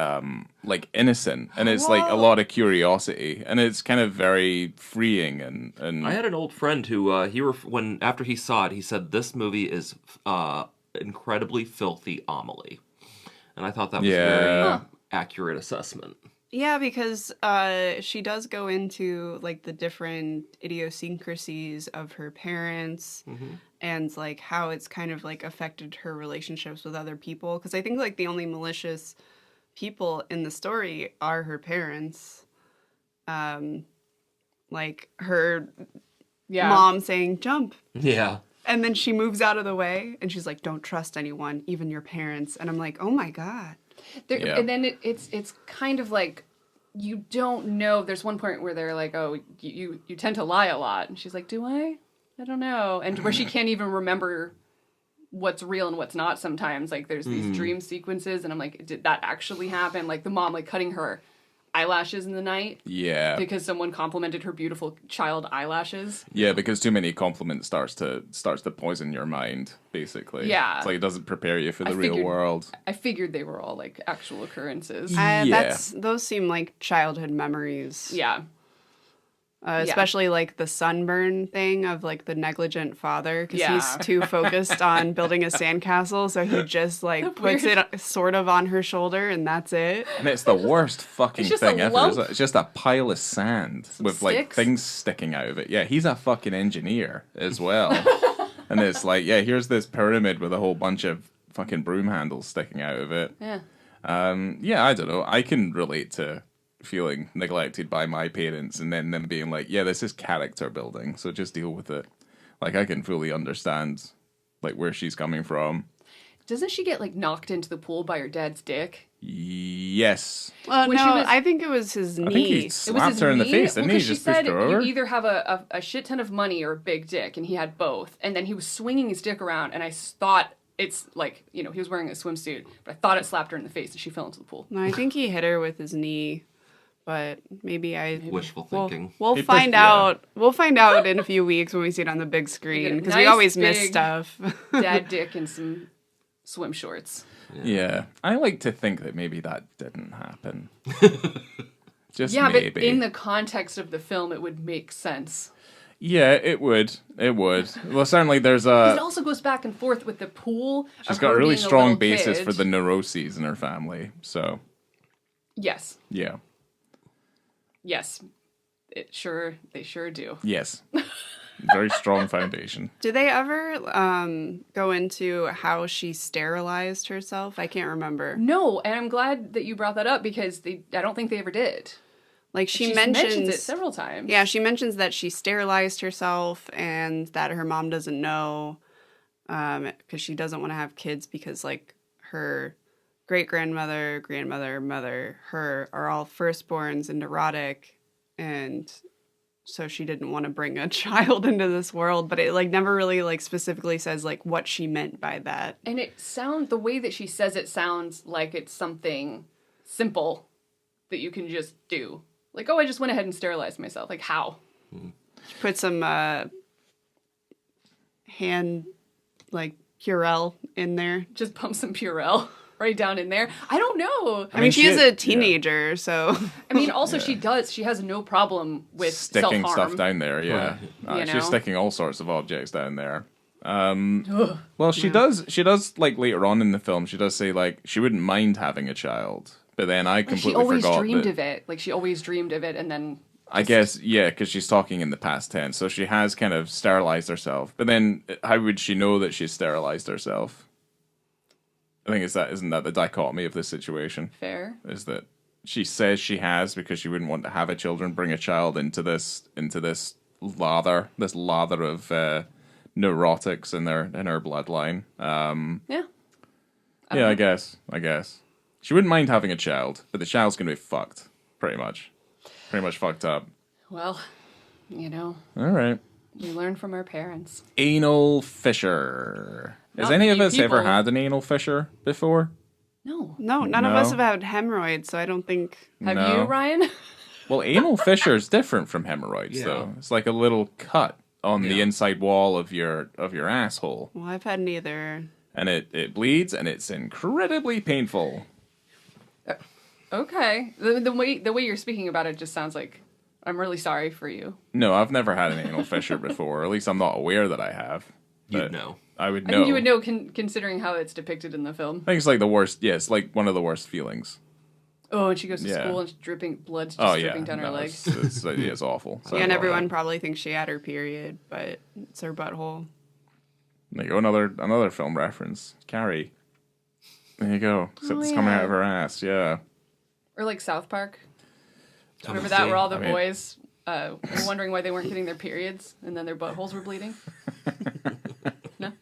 S2: like innocent, and it's like a lot of curiosity, and it's kind of very freeing. And
S4: I had an old friend who when after he saw it, he said this movie is incredibly filthy homily, and I thought that was
S2: Yeah.
S4: very accurate assessment.
S3: Yeah, because she does go into like the different idiosyncrasies of her parents and like how it's kind of like affected her relationships with other people. Because I think like the only malicious people in the story are her parents. Like her mom saying jump.
S4: Yeah.
S3: And then she moves out of the way and she's like, don't trust anyone, even your parents. And I'm like, oh my God.
S1: And then it's kind of like you don't know. There's one point where they're like, "Oh, you tend to lie a lot," and she's like, "Do I? I don't know." And where she can't even remember what's real and what's not. Sometimes, like there's these dream sequences, and I'm like, "Did that actually happen?" Like the mom like cutting her eyelashes in the night.
S2: Yeah.
S1: Because someone complimented her beautiful child eyelashes.
S2: Yeah, because too many compliments starts to poison your mind, basically.
S1: Yeah.
S2: It's like it doesn't prepare you for the real world.
S1: I figured they were all like actual occurrences.
S3: Those seem like childhood memories.
S1: Yeah.
S3: Especially like the sunburn thing of like the negligent father because he's too focused on building a sandcastle, so he just like puts it sort of on her shoulder and that's it.
S2: And it's the worst fucking thing ever.
S1: lump.
S2: It's just a pile of sand with like
S1: sticks.
S2: things sticking out of it. Yeah, he's a fucking engineer as well. And it's like, yeah, here's this pyramid with a whole bunch of fucking broom handles sticking out of it.
S1: Yeah.
S2: Yeah, I don't know. I can relate to feeling neglected by my parents and then them being like, yeah, this is character building, so just deal with it. Like, I can fully understand like where she's coming from.
S1: Doesn't she get like knocked into the pool by her dad's dick?
S2: Yes.
S3: Well, no, I think it was his knee.
S2: I think he slapped her in the face, didn't he?
S1: She
S2: Just
S1: said
S2: pushed her over.
S1: you either have a shit ton of money or a big dick, and he had both. And then he was swinging his dick around, and I thought it's like, he was wearing a swimsuit, but I thought it slapped her in the face, and she fell into the pool.
S3: No, I think he hit her with his knee. But maybe
S4: wishful thinking.
S3: We'll find out. We'll find out in a few weeks when we see it on the big screen because we always miss stuff.
S1: Dad dick and some swim shorts.
S2: Yeah, I like to think that maybe that didn't happen. Just maybe.
S1: But in the context of the film, it would make sense.
S2: Yeah, it would. It would. Well, certainly there's a...
S1: It also goes back and forth with the pool.
S2: She's got a really strong basis for the neuroses in her family, so...
S1: Yes.
S2: Yeah.
S1: Yes. They sure do.
S2: Yes. Very strong foundation.
S3: Did they ever go into how she sterilized herself? I can't remember.
S1: No, and I'm glad that you brought that up because I don't think they ever did.
S3: Like she
S1: mentions it several times.
S3: Yeah, she mentions that she sterilized herself and that her mom doesn't know because she doesn't want to have kids because like her great-grandmother, grandmother, mother, her are all firstborns and neurotic, and so she didn't want to bring a child into this world, but it like never really like specifically says like what she meant by that.
S1: And the way that she says it sounds like it's something simple that you can just do. Like, oh, I just went ahead and sterilized myself. Like, how?
S3: She put some hand like Purell in there.
S1: Just pump some Purell right down in there. I don't know.
S3: I mean, she is a teenager, so.
S1: I mean, also she has no problem with
S2: sticking
S1: self-harm.
S2: stuff down there, yeah. She's sticking all sorts of objects down there. Well, she does, like, later on in the film, she does say, like, she wouldn't mind having a child. But then I completely forgot
S1: She always dreamed of it. Like, she always dreamed of it, and then...
S2: I guess, yeah, because she's talking in the past tense, so she has kind of sterilized herself. But then, how would she know that she's sterilized herself? I think isn't that the dichotomy of this situation?
S1: Fair.
S2: Is that she says she has because she wouldn't want to have a children, bring a child into this lather of neurotics in her bloodline.
S1: Yeah.
S2: I guess. She wouldn't mind having a child, but the child's gonna be fucked, pretty much fucked up.
S1: Well,
S2: All right.
S1: we learn from our parents.
S2: Anal fissure. Has
S1: Not
S2: any of
S1: many
S2: us ever
S1: people.
S2: had an anal fissure before?
S1: No.
S3: No, none of us have had hemorrhoids, so I don't think.
S1: Have
S2: No.
S1: you, Ryan?
S2: Well, anal fissure is different from hemorrhoids, though. It's like a little cut on the inside wall of your asshole,
S3: Well, I've had neither.
S2: and it bleeds, and it's incredibly painful.
S1: Okay. The way you're speaking about it just sounds like I'm really sorry for you.
S2: No, I've never had an anal fissure before, or at least I'm not aware that I have.
S4: You'd know.
S2: I would
S1: I
S2: know.
S1: think you would know considering how it's depicted in the film.
S2: I think it's like the worst. Yeah, it's like one of the worst feelings.
S1: Oh, and she goes to
S2: Yeah.
S1: school and it's dripping, blood's just
S2: Oh yeah,
S1: dripping down her
S2: no,
S1: leg.
S2: it's awful. So,
S3: Yeah, and everyone probably thinks she had her period, but it's her butthole.
S2: There you go, another film reference. Carrie. There you go. Except it's coming
S1: yeah.
S2: out of her ass. Yeah.
S1: Or like South Park.
S4: Tom
S1: Remember
S4: and
S1: that
S4: Steve.
S1: where all the
S2: I mean-
S1: boys were wondering why they weren't getting their periods and then their buttholes were bleeding? No?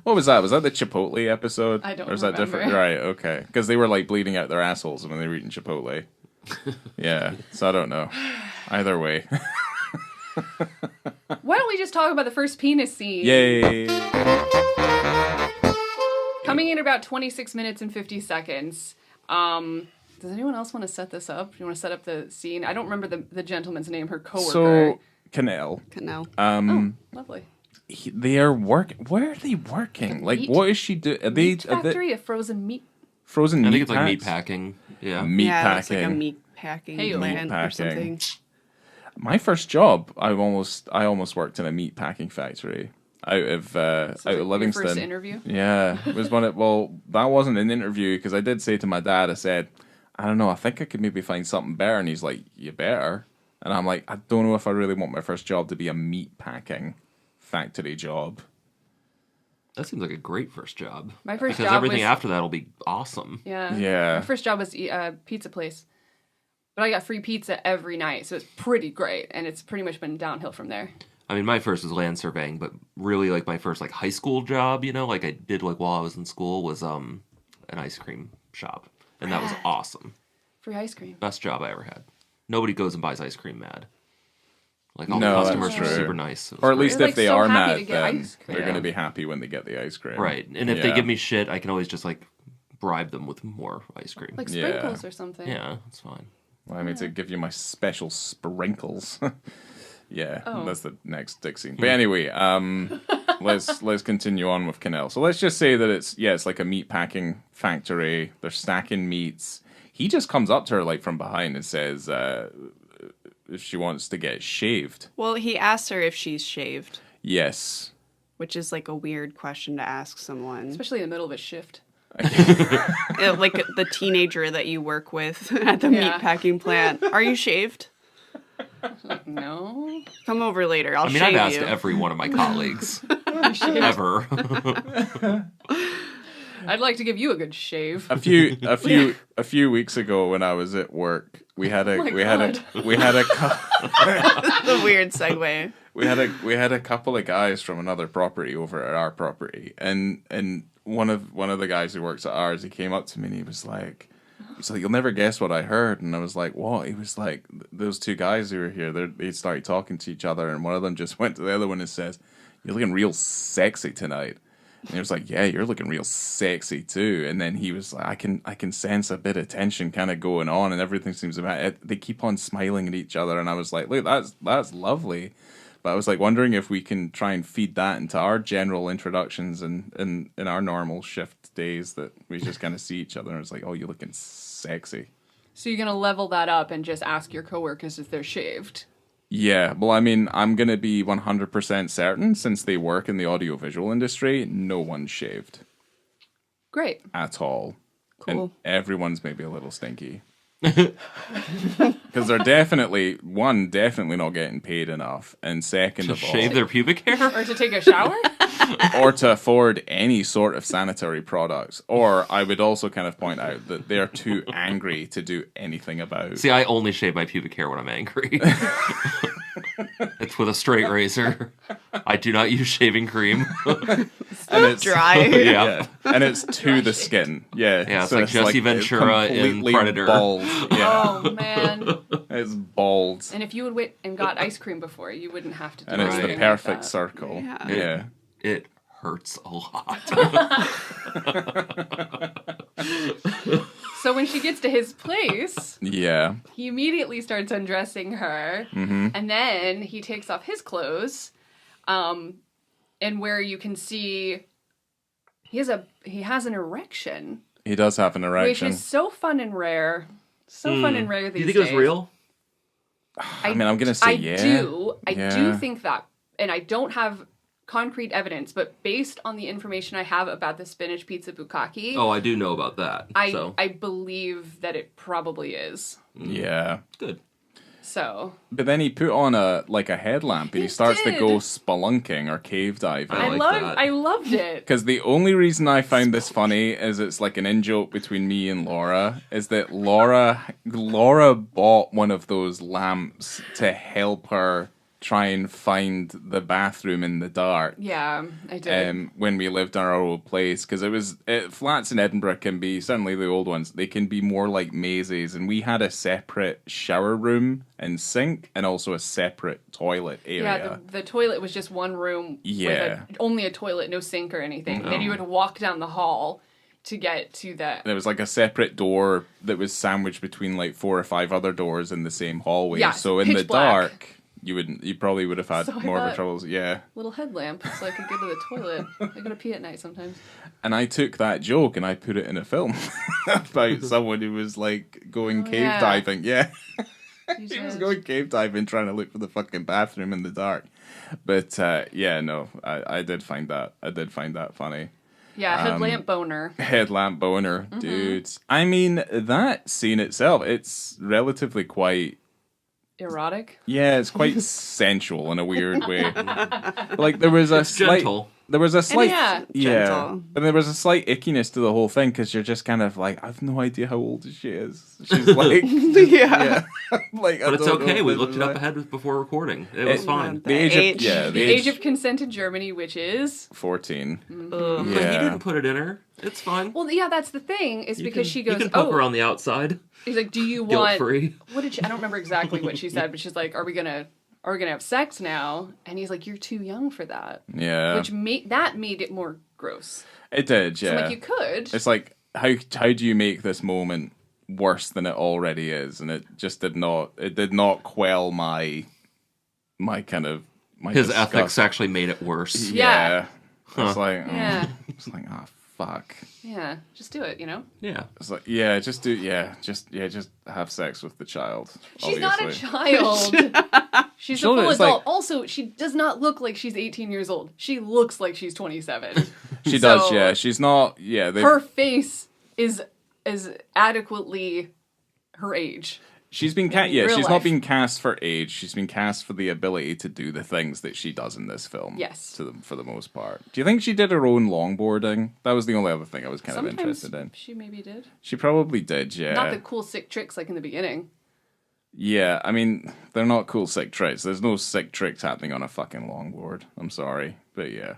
S2: What was that? Was that the Chipotle episode?
S1: I don't
S2: Or is that
S1: remember.
S2: different? Right, okay. Because they were like bleeding out their assholes when they were eating Chipotle. Yeah, so I don't know. Either way.
S1: Why don't we just talk about the first penis scene?
S2: Yay!
S1: Coming in about 26 minutes and 50 seconds. Does anyone else want to set this up? Do you want to set up the scene? I don't remember the gentleman's name, her coworker.
S2: So, Canel.
S3: Canal.
S1: Lovely.
S2: They are where are they working? Like,
S1: Meat-
S2: what is she doing? Are
S1: Meat
S2: they
S1: factory of frozen meat.
S2: frozen
S4: I
S2: meat
S4: think it's like meat
S2: packs?
S4: packing. Yeah.
S2: Meat
S3: yeah,
S2: packing.
S3: it's like a meat packing
S1: Hey-o.
S3: plant
S2: Meat
S3: or
S2: packing.
S3: something.
S2: My first job, I almost worked in a meat packing factory out of
S1: So was it
S2: Livingston.
S1: your first interview?
S2: Yeah, it was that wasn't an interview because I did say to my dad, I said, I don't know, I think I could maybe find something better, and he's like, you better, and I'm like, I don't know if I really want my first job to be a meat packing factory job.
S4: That seems like a great first job.
S1: My first
S4: because
S1: job
S4: everything
S1: was-
S4: after that will be awesome.
S1: Yeah.
S2: Yeah.
S1: My first job was a pizza place. But I got free pizza every night, so it's pretty great. And it's pretty much been downhill from there.
S4: I mean, my first was land surveying, but really, like, my first, like, high school job, you know, like I did, like, while I was in school was an ice cream shop. And that was awesome.
S1: Free ice cream.
S4: Best job I ever had. Nobody goes and buys ice cream mad. Like, all
S2: No,
S4: the
S2: that's
S4: customers were
S2: true.
S4: super nice. It was
S2: Or at
S4: great.
S2: least
S1: They're,
S2: if
S1: like,
S2: they
S1: so
S2: are
S1: happy
S2: mad,
S1: to get
S2: then
S1: ice cream.
S2: they're going to
S4: Yeah.
S2: be happy when they get the ice cream.
S4: Right. And if they
S2: Yeah.
S4: give me shit, I can always just, like, bribe them with more ice cream.
S1: Like
S2: Yeah.
S1: sprinkles or something.
S4: Yeah, that's fine.
S2: Well, I mean, to give you my special sprinkles. Yeah,
S1: Oh.
S2: that's the next dick scene. But anyway, let's continue on with Canel. So let's just say that it's like a meat packing factory. They're stacking meats. He just comes up to her like from behind and says if she wants to get shaved.
S3: Well, he asked her if she's shaved,
S2: Yes.
S3: which is like a weird question to ask someone.
S1: Especially in the middle of a shift.
S3: Like the teenager that you work with at the
S1: Yeah.
S3: meatpacking plant. Are you shaved?
S1: Like, no.
S3: Come over later. I'll
S4: I mean,
S3: shave
S4: I've asked
S3: you.
S4: every one of my colleagues. Ever.
S1: I'd like to give you a good shave.
S2: A few weeks ago when I was at work, we had a
S1: God.
S2: we had a
S3: The weird segue.
S2: we had a couple of guys from another property over at our property, and one of the guys who works at ours, he came up to me and he was like, you'll never guess what I heard. And I was like, what? He was like, those two guys who were here, they started talking to each other, and one of them just went to the other one and says, you're looking real sexy tonight. And he was like, yeah, you're looking real sexy too. And then he was like, I can sense a bit of tension kind of going on, and everything seems about it. They keep on smiling at each other, and I was like, look, that's lovely. But I was like wondering if we can try and feed that into our general introductions and in our normal shift days, that we just kind of see each other and it's like, oh, you're looking sexy.
S1: So you're going to level that up and just ask your coworkers if they're shaved.
S2: Yeah, well, I mean, I'm going to be 100% certain, since they work in the audiovisual industry, no one's shaved
S1: Great.
S2: at all.
S3: Cool.
S2: And everyone's maybe a little stinky. Because they're definitely not getting paid enough, and second
S4: To
S2: of all,
S4: shave their pubic hair?
S1: Or to take a shower?
S2: or to afford any sort of sanitary products. Or I would also kind of point out that they're too angry to do anything about.
S4: See, I only shave my pubic hair when I'm angry. It's with a straight razor. I do not use shaving cream.
S2: And it's
S3: Dry.
S4: Yeah.
S2: and it's to the skin. Yeah,
S4: Yeah, it's like Jesse Ventura
S2: it's
S4: in
S2: completely
S4: Predator.
S2: Bald. Yeah,
S1: Oh, man.
S2: it's bald,
S1: And if you would wait and got ice cream before, you wouldn't have to do
S2: and it's the
S1: anything
S2: perfect
S1: like that.
S2: circle.
S3: Yeah.
S2: Yeah.
S4: It hurts a lot.
S1: So when she gets to his place,
S2: Yeah.
S1: he immediately starts undressing her, and then he takes off his clothes, and where you can see he has an erection,
S2: He does have an
S1: which
S2: erection.
S1: is so fun and rare, fun and rare these
S4: You think
S1: days.
S4: it was real?
S2: I mean, I'm gonna say
S1: I
S2: yeah.
S1: do
S2: Yeah.
S1: do think that, and I don't have concrete evidence, but based on the information I have about the spinach pizza bukkake,
S4: Oh, I do know about that.
S1: I believe that it probably is.
S2: Yeah.
S4: Good.
S1: So,
S2: But then he put on a headlamp and he starts to
S1: did.
S2: go spelunking or cave diving.
S4: I like that.
S1: I loved it.
S2: Because the only reason I found this funny is it's like an in-joke between me and Laura, is that Laura bought one of those lamps to help her try and find the bathroom in the dark.
S1: Yeah, I did.
S2: When we lived in our old place, because flats in Edinburgh can be, certainly the old ones, they can be more like mazes, and we had a separate shower room and sink, and also a separate toilet area.
S1: Yeah, the toilet was just one room
S2: Yeah.
S1: with only a toilet, no sink or anything. Then you would walk down the hall to get to that.
S2: There was like a separate door that was sandwiched between like 4 or 5 other doors in the same hallway.
S1: Yeah,
S2: so in
S1: pitch
S2: the
S1: black.
S2: dark, you probably would have had
S1: So I
S2: more of a
S1: bought-
S2: troubles. Yeah.
S1: Little headlamp so I could go to the toilet. I gotta pee at night sometimes.
S2: And I took that joke and I put it in a film about someone who was like going cave
S1: yeah.
S2: diving. Yeah. He was
S1: Jesus.
S2: going cave diving trying to look for the fucking bathroom in the dark. But yeah, no, I did find that funny.
S1: Yeah, headlamp boner.
S2: Headlamp boner, dudes. I mean, that scene itself, it's relatively quite...
S1: Erotic.
S2: Yeah, it's quite sensual in a weird way. Like there was a slight,
S4: gentle.
S2: there was a slight,
S1: yeah,
S3: gentle.
S2: and there was a slight ickiness to the whole thing because you're just kind of like, I have no idea how old she is. She's like,
S3: Yeah.
S2: like,
S4: But it's okay. We looked it up ahead before recording. It was fine.
S2: The age
S3: age-
S2: of, yeah,
S1: The age of consent in Germany, which is
S2: 14.
S3: Ugh.
S4: But he
S2: Yeah.
S4: didn't put it in her. It's fine.
S1: well, yeah, that's the thing. Is because she goes,
S4: You can poke
S1: oh,
S4: her on the outside.
S1: he's like, do you
S4: Guilt
S1: want?
S4: free.
S1: What did she? I don't remember exactly what she said, but she's like, are we gonna have sex now? And he's like, you're too young for that.
S2: Yeah,
S1: Which made it more gross.
S2: it did.
S1: So
S2: Yeah,
S1: I'm like, you could.
S2: it's like how do you make this moment worse than it already is? And it just did not. It did not quell my kind of my
S4: His
S2: disgust.
S4: ethics actually made it worse.
S1: Yeah.
S2: It's like,
S1: Yeah.
S2: it's like, oh fuck.
S1: Yeah, just do it. You know.
S4: Yeah.
S2: It's like, yeah, just have sex with the child.
S1: She's not a
S2: obviously.
S1: child. She's a
S2: Sure,
S1: full
S2: it's
S1: adult.
S2: like-
S1: Also, she does not look like she's 18 years old. She looks like she's 27.
S2: She does,
S1: So-
S2: yeah. She's not, yeah.
S1: Her face is adequately her age.
S2: She's been
S1: in
S2: she's
S1: real
S2: not
S1: life.
S2: been cast for age. She's been cast for the ability to do the things that she does in this film.
S1: Yes.
S2: For the most part. Do you think she did her own longboarding? That was the only other thing I was kind of
S1: Sometimes
S2: interested in.
S1: she maybe did.
S2: She probably did, yeah.
S1: Not the cool sick tricks like in the beginning.
S2: Yeah, I mean, they're not cool sick tricks. There's no sick tricks happening on a fucking longboard. I'm sorry. But yeah.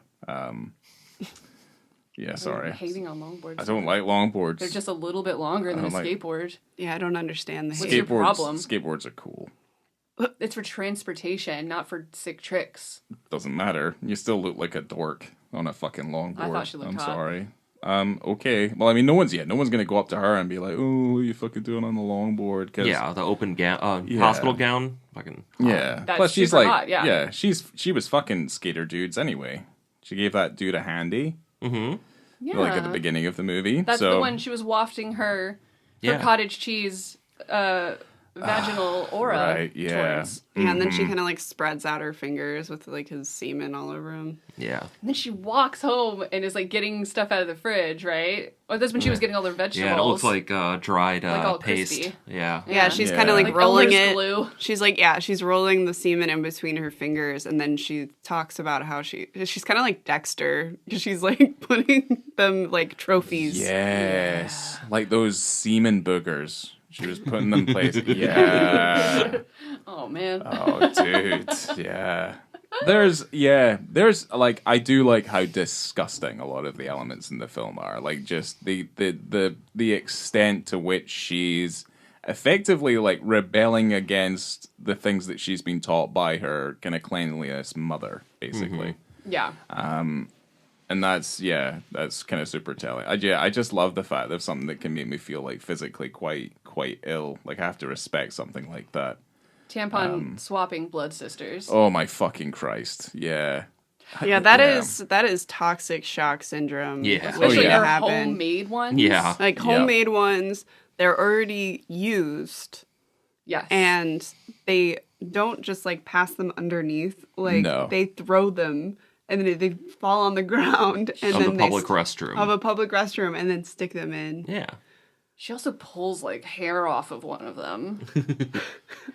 S2: Yeah, sorry.
S1: I'm hating on longboards.
S2: I don't like longboards.
S1: They're just a little bit longer than a
S2: don't like-
S1: skateboard.
S3: Yeah, I don't understand the
S1: What's
S3: hate.
S1: your problem?
S2: Skateboards are cool.
S1: It's for transportation, not for sick tricks.
S2: Doesn't matter. You still look like a dork on a fucking longboard.
S1: I thought she looked
S2: I'm
S1: hot.
S2: sorry. Okay. Well, I mean, no one's gonna go up to her and be like, "Oh, what are you fucking doing on the longboard?" 'Cause-
S4: Yeah, the open gown,
S2: Yeah.
S4: hospital gown. Fucking hot.
S2: yeah.
S1: That's
S2: Plus, she's
S1: super
S2: like,
S1: hot, yeah.
S2: she was fucking skater dudes anyway. She gave that dude a handy,
S1: Yeah.
S2: like at the beginning of the movie.
S1: That's
S2: so
S1: the one she was wafting her
S4: Yeah.
S1: cottage cheese vaginal aura
S2: right, yeah.
S1: towards.
S3: Yeah, and then
S2: Mm-hmm.
S3: she kind of like spreads out her fingers with like his semen all over him.
S4: Yeah.
S1: And then she walks home and is like getting stuff out of the fridge, right? Or that's when she was getting all their vegetables.
S4: Yeah, it looks like dried
S1: Like all
S4: paste.
S1: crispy.
S4: Yeah.
S3: Yeah, she's
S2: Yeah.
S3: kind of like
S1: Like
S3: rolling
S1: Elmer's
S3: it.
S1: glue.
S3: She's like, she's rolling the semen in between her fingers, and then she talks about how she's kind of like Dexter because she's like putting them like trophies.
S2: Yes, like those semen boogers. She was putting them in place. Yeah.
S1: Oh man.
S2: Oh, dude. Yeah. There's like, I do like how disgusting a lot of the elements in the film are. Like, just the extent to which she's effectively like rebelling against the things that she's been taught by her kind of cleanliness mother, basically.
S1: Yeah.
S2: And that's kind of super telling. I just love the fact there's something that can make me feel like physically quite ill. Like, I have to respect something like that.
S1: Tampon swapping blood sisters.
S2: Oh my fucking Christ! Yeah,
S3: Yeah, that is toxic shock syndrome.
S4: Yeah.
S3: That's
S2: Oh,
S3: what's
S1: Especially
S3: gonna
S1: her
S3: happen.
S1: homemade ones.
S4: Yeah.
S3: Like
S2: Yeah.
S3: homemade ones, they're already used,
S1: Yes.
S3: and they don't just like pass them underneath. Like
S2: No.
S3: they throw them and then they fall on the ground, and
S4: Of
S3: then
S4: a public restroom.
S3: of a public restroom, and then stick them in.
S4: Yeah.
S1: She also pulls like hair off of one of them.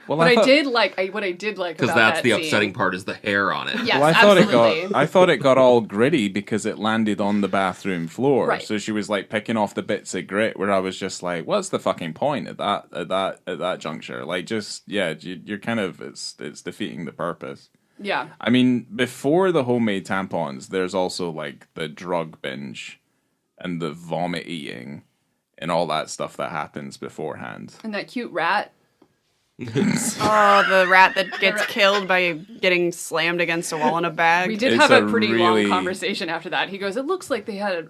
S2: Well,
S1: But I
S2: thought-
S1: did like what I did like
S4: Because
S1: about
S4: that's
S1: that
S4: the
S1: scene.
S4: upsetting part is the hair on it.
S1: Yes,
S2: Well, I thought
S1: absolutely.
S2: I thought it got all gritty because it landed on the bathroom floor.
S1: Right.
S2: So she was like picking off the bits of grit. Where I was just like, "What's the fucking point at that juncture?" Like, just you're kind of it's defeating the purpose.
S1: Yeah.
S2: I mean, before the homemade tampons, there's also like the drug binge and the vomit eating and all that stuff that happens beforehand.
S1: And that cute rat.
S3: Oh, the rat that gets killed by getting slammed against a wall in a bag.
S1: We did
S2: It's
S1: have a
S2: a
S1: pretty
S2: really-
S1: long conversation after that. He goes, "It looks like they had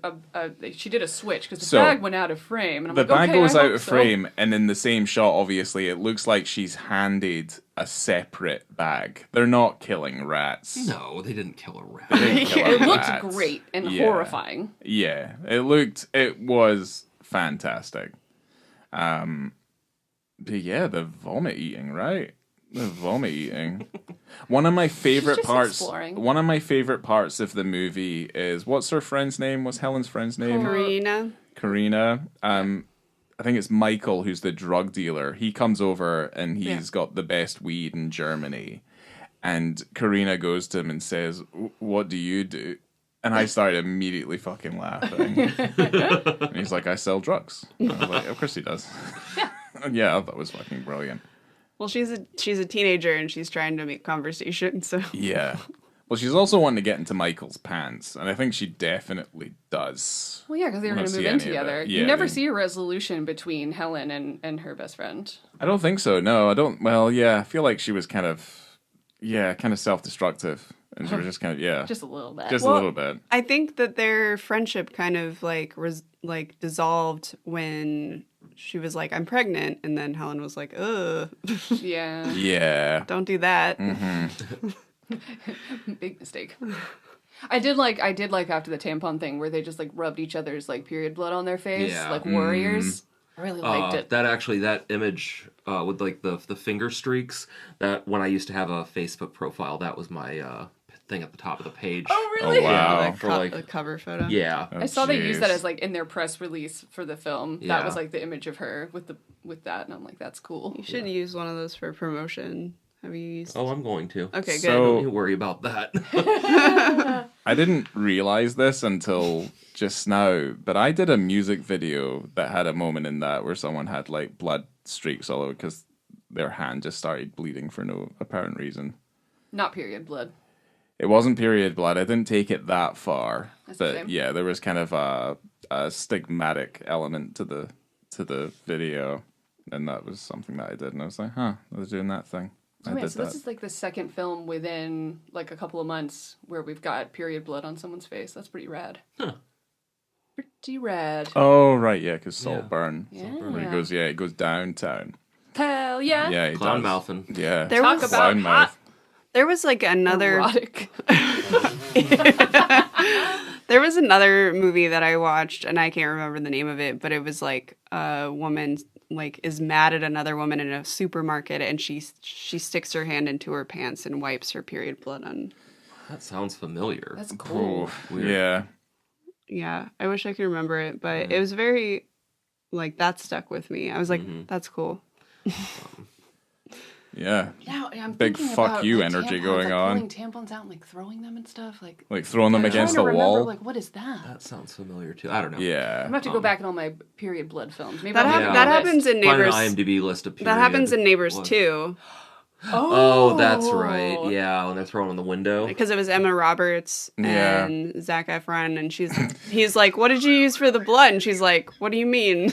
S1: she did a switch because the
S2: So,
S1: bag went out of frame." And I'm
S2: The
S1: like,
S2: bag
S1: okay,
S2: goes
S1: I
S2: out
S1: hope
S2: of
S1: so.
S2: frame, and in the same shot, obviously, it looks like she's handed a separate bag. They're not killing rats.
S4: No, they didn't kill a rat.
S2: They didn't kill
S1: It
S2: a
S1: looked
S2: rat.
S1: great and
S2: Yeah.
S1: horrifying.
S2: Yeah, it was fantastic. But yeah, the vomit eating, right? The vomit eating. One of my favorite
S1: just
S2: parts.
S1: exploring.
S2: One of my favorite parts of the movie is what's her friend's name? What's Helen's friend's name?
S3: Karina.
S2: Karina. I think it's Michael who's the drug dealer. He comes over and he's got the best weed in Germany. And Karina goes to him and says, "What do you do?" And I started immediately fucking laughing. And he's like, "I sell drugs." And I was like, "Of course he does." Yeah, that was fucking brilliant.
S3: Well, she's a teenager and she's trying to make conversation. So
S2: Yeah. Well, she's also wanting to get into Michael's pants, and I think she definitely does.
S1: Well, yeah, because they were
S2: We
S1: going
S2: don't
S1: to
S2: see
S1: move in
S2: any of
S1: together.
S2: it.
S1: You
S2: Yeah,
S1: never
S2: they-
S1: see a resolution between Helen and her best friend.
S2: I don't think so. No, I don't. Well, yeah, I feel like she was kind of self-destructive, and she was just kind of
S1: Just a little bit.
S2: just a little bit.
S3: I think that their friendship kind of like dissolved when she was like, "I'm pregnant," and then Helen was like, "Ugh,
S1: Yeah.
S2: Yeah.
S3: don't do that."
S1: Big mistake. I did like after the tampon thing where they just like rubbed each other's like period blood on their face
S4: Yeah.
S1: like warriors. I really liked it.
S4: That image with like the finger streaks, that when I used to have a Facebook profile, that was my thing at the top of the page.
S1: Oh really?
S2: Oh, wow.
S3: The,
S4: for like-
S3: the cover photo.
S4: Yeah.
S2: Oh,
S1: I saw they used that
S2: jeez.
S1: as like in their press release for the film. That
S4: Yeah.
S1: was like the image of her with that, and I'm like, that's cool.
S3: You should use one of those for promotion. Have you used?
S4: Oh, I'm going to.
S3: Okay, good.
S2: So-
S4: Don't you worry about that.
S2: I didn't realize this until just now, but I did a music video that had a moment in that where someone had like blood streaks all over because their hand just started bleeding for no apparent reason.
S1: Not period blood.
S2: It wasn't period blood. I didn't take it that far.
S1: That's a
S2: But
S1: shame.
S2: yeah, there was kind of a stigmatic element to the video, and that was something that I did, and I was like, "Huh, I was doing that thing." I
S1: Oh, man,
S2: did
S1: so
S2: that.
S1: this is like the second film within like a couple of months where we've got period blood on someone's face. That's pretty rad.
S4: Huh.
S1: Pretty rad.
S2: Oh right, yeah, because
S4: Yeah.
S2: Saltburn.
S1: Yeah.
S2: Where he goes downtown.
S1: Hell yeah.
S2: Yeah, he
S4: Clown
S2: does.
S4: mouthing.
S2: Yeah,
S3: There
S1: Talk
S3: was
S1: about
S2: Clown
S1: hot.
S2: mouth.
S3: there was like another
S1: Erotic.
S3: there was another movie that I watched and I can't remember the name of it, but it was like a woman like is mad at another woman in a supermarket and she sticks her hand into her pants and wipes her period blood on.
S4: That sounds familiar.
S1: That's cool.
S2: Oh,
S4: Weird.
S2: yeah.
S3: Yeah, I wish I could remember it, but it was very like that stuck with me. I was like, that's cool.
S2: Yeah.
S1: Now I'm
S2: Big
S1: thinking
S2: fuck
S1: about,
S2: you
S1: like,
S2: energy
S1: tampons,
S2: going
S1: like,
S2: on.
S1: pulling tampons out and like throwing them and stuff. Like
S2: Like throwing them
S1: I'm
S2: against
S1: trying
S2: the
S1: to remember,
S2: wall.
S1: like what is that?
S4: That sounds familiar too. I don't know.
S1: I'm
S2: Yeah.
S1: gonna have to go back in all my period blood films. Maybe
S3: That
S1: I'll
S3: hap-
S1: make
S4: Yeah.
S1: a
S3: that
S1: list.
S3: happens in
S4: Find an
S3: Neighbors.
S4: IMDb list of period.
S3: That happens in Neighbors
S4: blood.
S3: too,
S4: Oh, that's right. Yeah, when they're throwing on the window.
S3: because it was Emma Roberts
S2: Yeah.
S3: and Zac Efron, and he's like, "What did you use for the blood?" And she's like, "What do you mean?"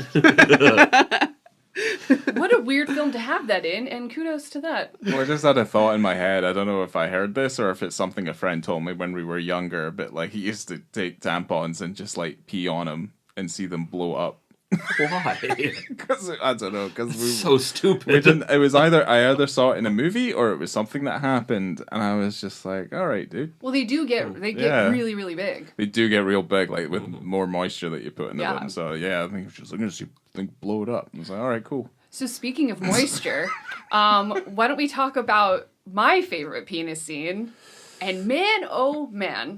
S1: What a weird film to have that in, and kudos to that.
S2: Well, I just had a thought in my head. I don't know if I heard this or if it's something a friend told me when we were younger, but like he used to take tampons and just like pee on them and see them blow up.
S4: Why?
S2: Because I don't know. Because we
S4: So stupid.
S2: we didn't. It was I either saw it in a movie or it was something that happened, and I was just like, "All right, dude."
S1: Well, they get
S2: Yeah.
S1: really really big.
S2: They do get real big, like with more moisture that you put into
S1: Yeah.
S2: them. So yeah, I think it's just looking to see things blow it up. And I was like, "All right, cool."
S1: So speaking of moisture, why don't we talk about my favorite penis scene? And man, oh man.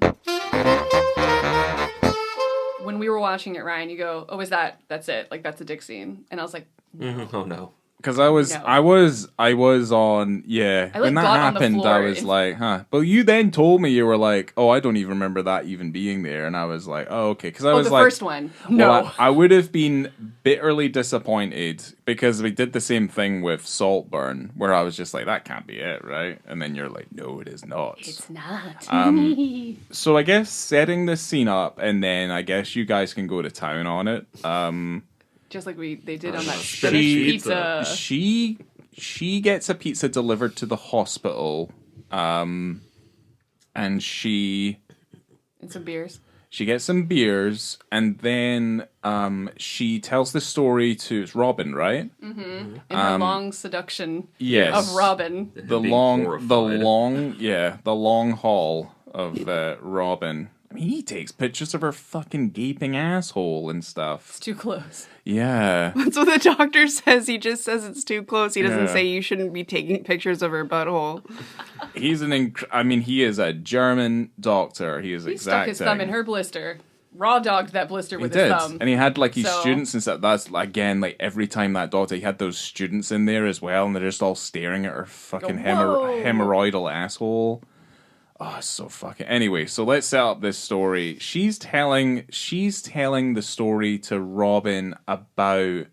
S1: When we were watching it, Ryan, you go, "Oh, that's it? Like, that's a dick scene?" And I was like,
S4: Oh no.
S2: Because I was on, yeah.
S1: I,
S2: when that
S1: got on the
S2: happened, I
S1: floor
S2: was
S1: and-
S2: like, huh. But you then told me, you were like, oh, I don't even remember that even being there. And I was like, oh, okay. Because I was
S1: the
S2: like,
S1: first one. No.
S2: well, I would have been bitterly disappointed because we did the same thing with Saltburn, where I was just like, that can't be it, right? And then you're like, no, it is not.
S1: It's not.
S2: So I guess setting this scene up, and then I guess you guys can go to town on it.
S1: Just like they did on that
S4: spinach
S1: pizza.
S2: She gets a pizza delivered to the hospital, and she
S1: And some beers.
S2: gets some beers, and then she tells the story to it's Robin, right?
S1: In her long seduction
S2: Yes.
S1: of Robin.
S2: The
S4: Being
S2: long
S4: horrified.
S2: haul of Robin. I mean, he takes pictures of her fucking gaping asshole and stuff.
S1: It's too close.
S2: Yeah.
S3: That's what the doctor says. He just says it's too close. He doesn't
S2: Yeah.
S3: say you shouldn't be taking pictures of her butthole.
S2: He's he is a German doctor. He is
S1: He stuck his thumb in her blister. Raw dogged that blister
S2: He
S1: with
S2: did.
S1: his thumb.
S2: And he had like his
S1: So-
S2: students and stuff. That's again like every time that doctor, he had those students in there as well, and they're just all staring at her fucking
S1: Whoa.
S2: hemorrhoidal asshole. Oh, it's so fucking. Anyway, so let's set up this story. She's telling the story to Robin about.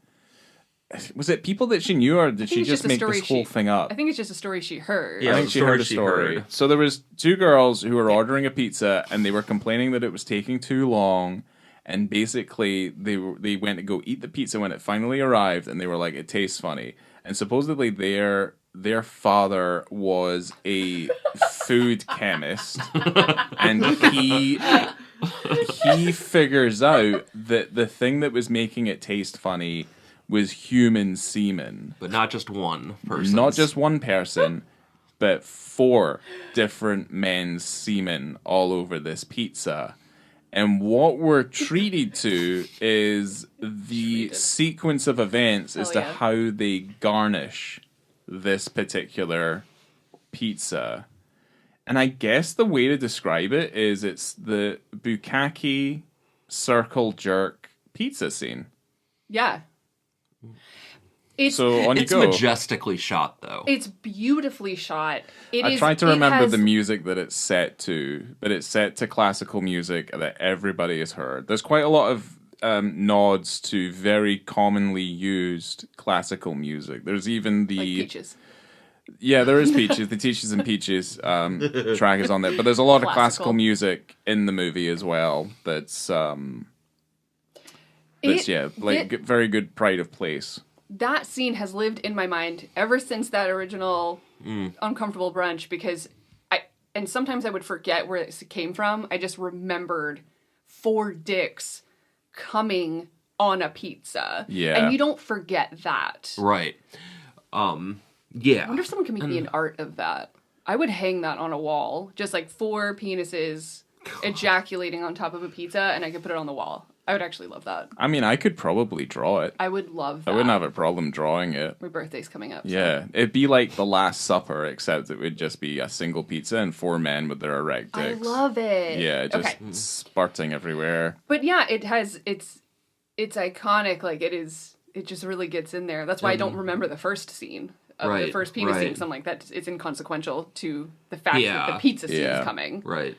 S2: Was it people that she knew, or did she
S1: it's
S2: just
S1: a
S2: make
S1: story
S2: this whole thing up?
S1: I think it's just a story she heard.
S4: Yeah.
S2: I think
S4: the
S2: she heard a
S4: story she
S2: story.
S4: heard.
S2: So there was two girls who were ordering a pizza, and they were complaining that it was taking too long. And basically, they went to go eat the pizza when it finally arrived, and they were like, "It tastes funny." And supposedly, their father was a food chemist, and he figures out that the thing that was making it taste funny was human semen.
S4: But not just one person.
S2: Not just one person, but 4 different men's semen all over this pizza. And what we're treated to is the sequence of events as to
S1: Hell yeah.
S2: how they garnish this particular pizza. And I guess the way to describe it is it's the bukkake circle jerk pizza scene.
S1: Yeah. It's
S2: So on you
S4: It's
S2: go.
S4: majestically shot, though.
S1: it's beautifully shot.
S2: I tried to remember the music that it's set to, but it's set to classical music that everybody has heard. There's quite a lot of nods to very commonly used classical music. There's even the
S1: like peaches.
S2: yeah, there is Peaches. The Teaches and Peaches track is on there, but there's a lot of classical music in the movie as well. That's very good pride of place.
S1: That scene has lived in my mind ever since that original Uncomfortable Brunch because and sometimes I would forget where it came from. I just remembered 4 dicks coming on a pizza.
S2: Yeah.
S1: And you don't forget that.
S4: Right. Yeah.
S1: I wonder if someone can make me an art of that. I would hang that on a wall. Just like 4 penises ejaculating on top of a pizza and I could put it on the wall. I would actually love that.
S2: I mean, I could probably draw it.
S1: I would love that.
S2: I wouldn't have a problem drawing it.
S1: My birthday's coming up. So.
S2: Yeah, it'd be like The Last Supper, except it would just be a single pizza and 4 men with their erect
S1: I
S2: dicks.
S1: love it.
S2: Yeah, just
S1: Okay.
S2: spurting everywhere.
S1: But yeah, it's iconic. Like it just really gets in there. That's why I don't remember the first scene of the
S4: Right,
S1: first penis scene.
S4: right.
S1: Because I'm like, it's inconsequential to the fact that
S4: Yeah.
S1: the pizza scene's
S2: Yeah.
S1: coming.
S4: Right.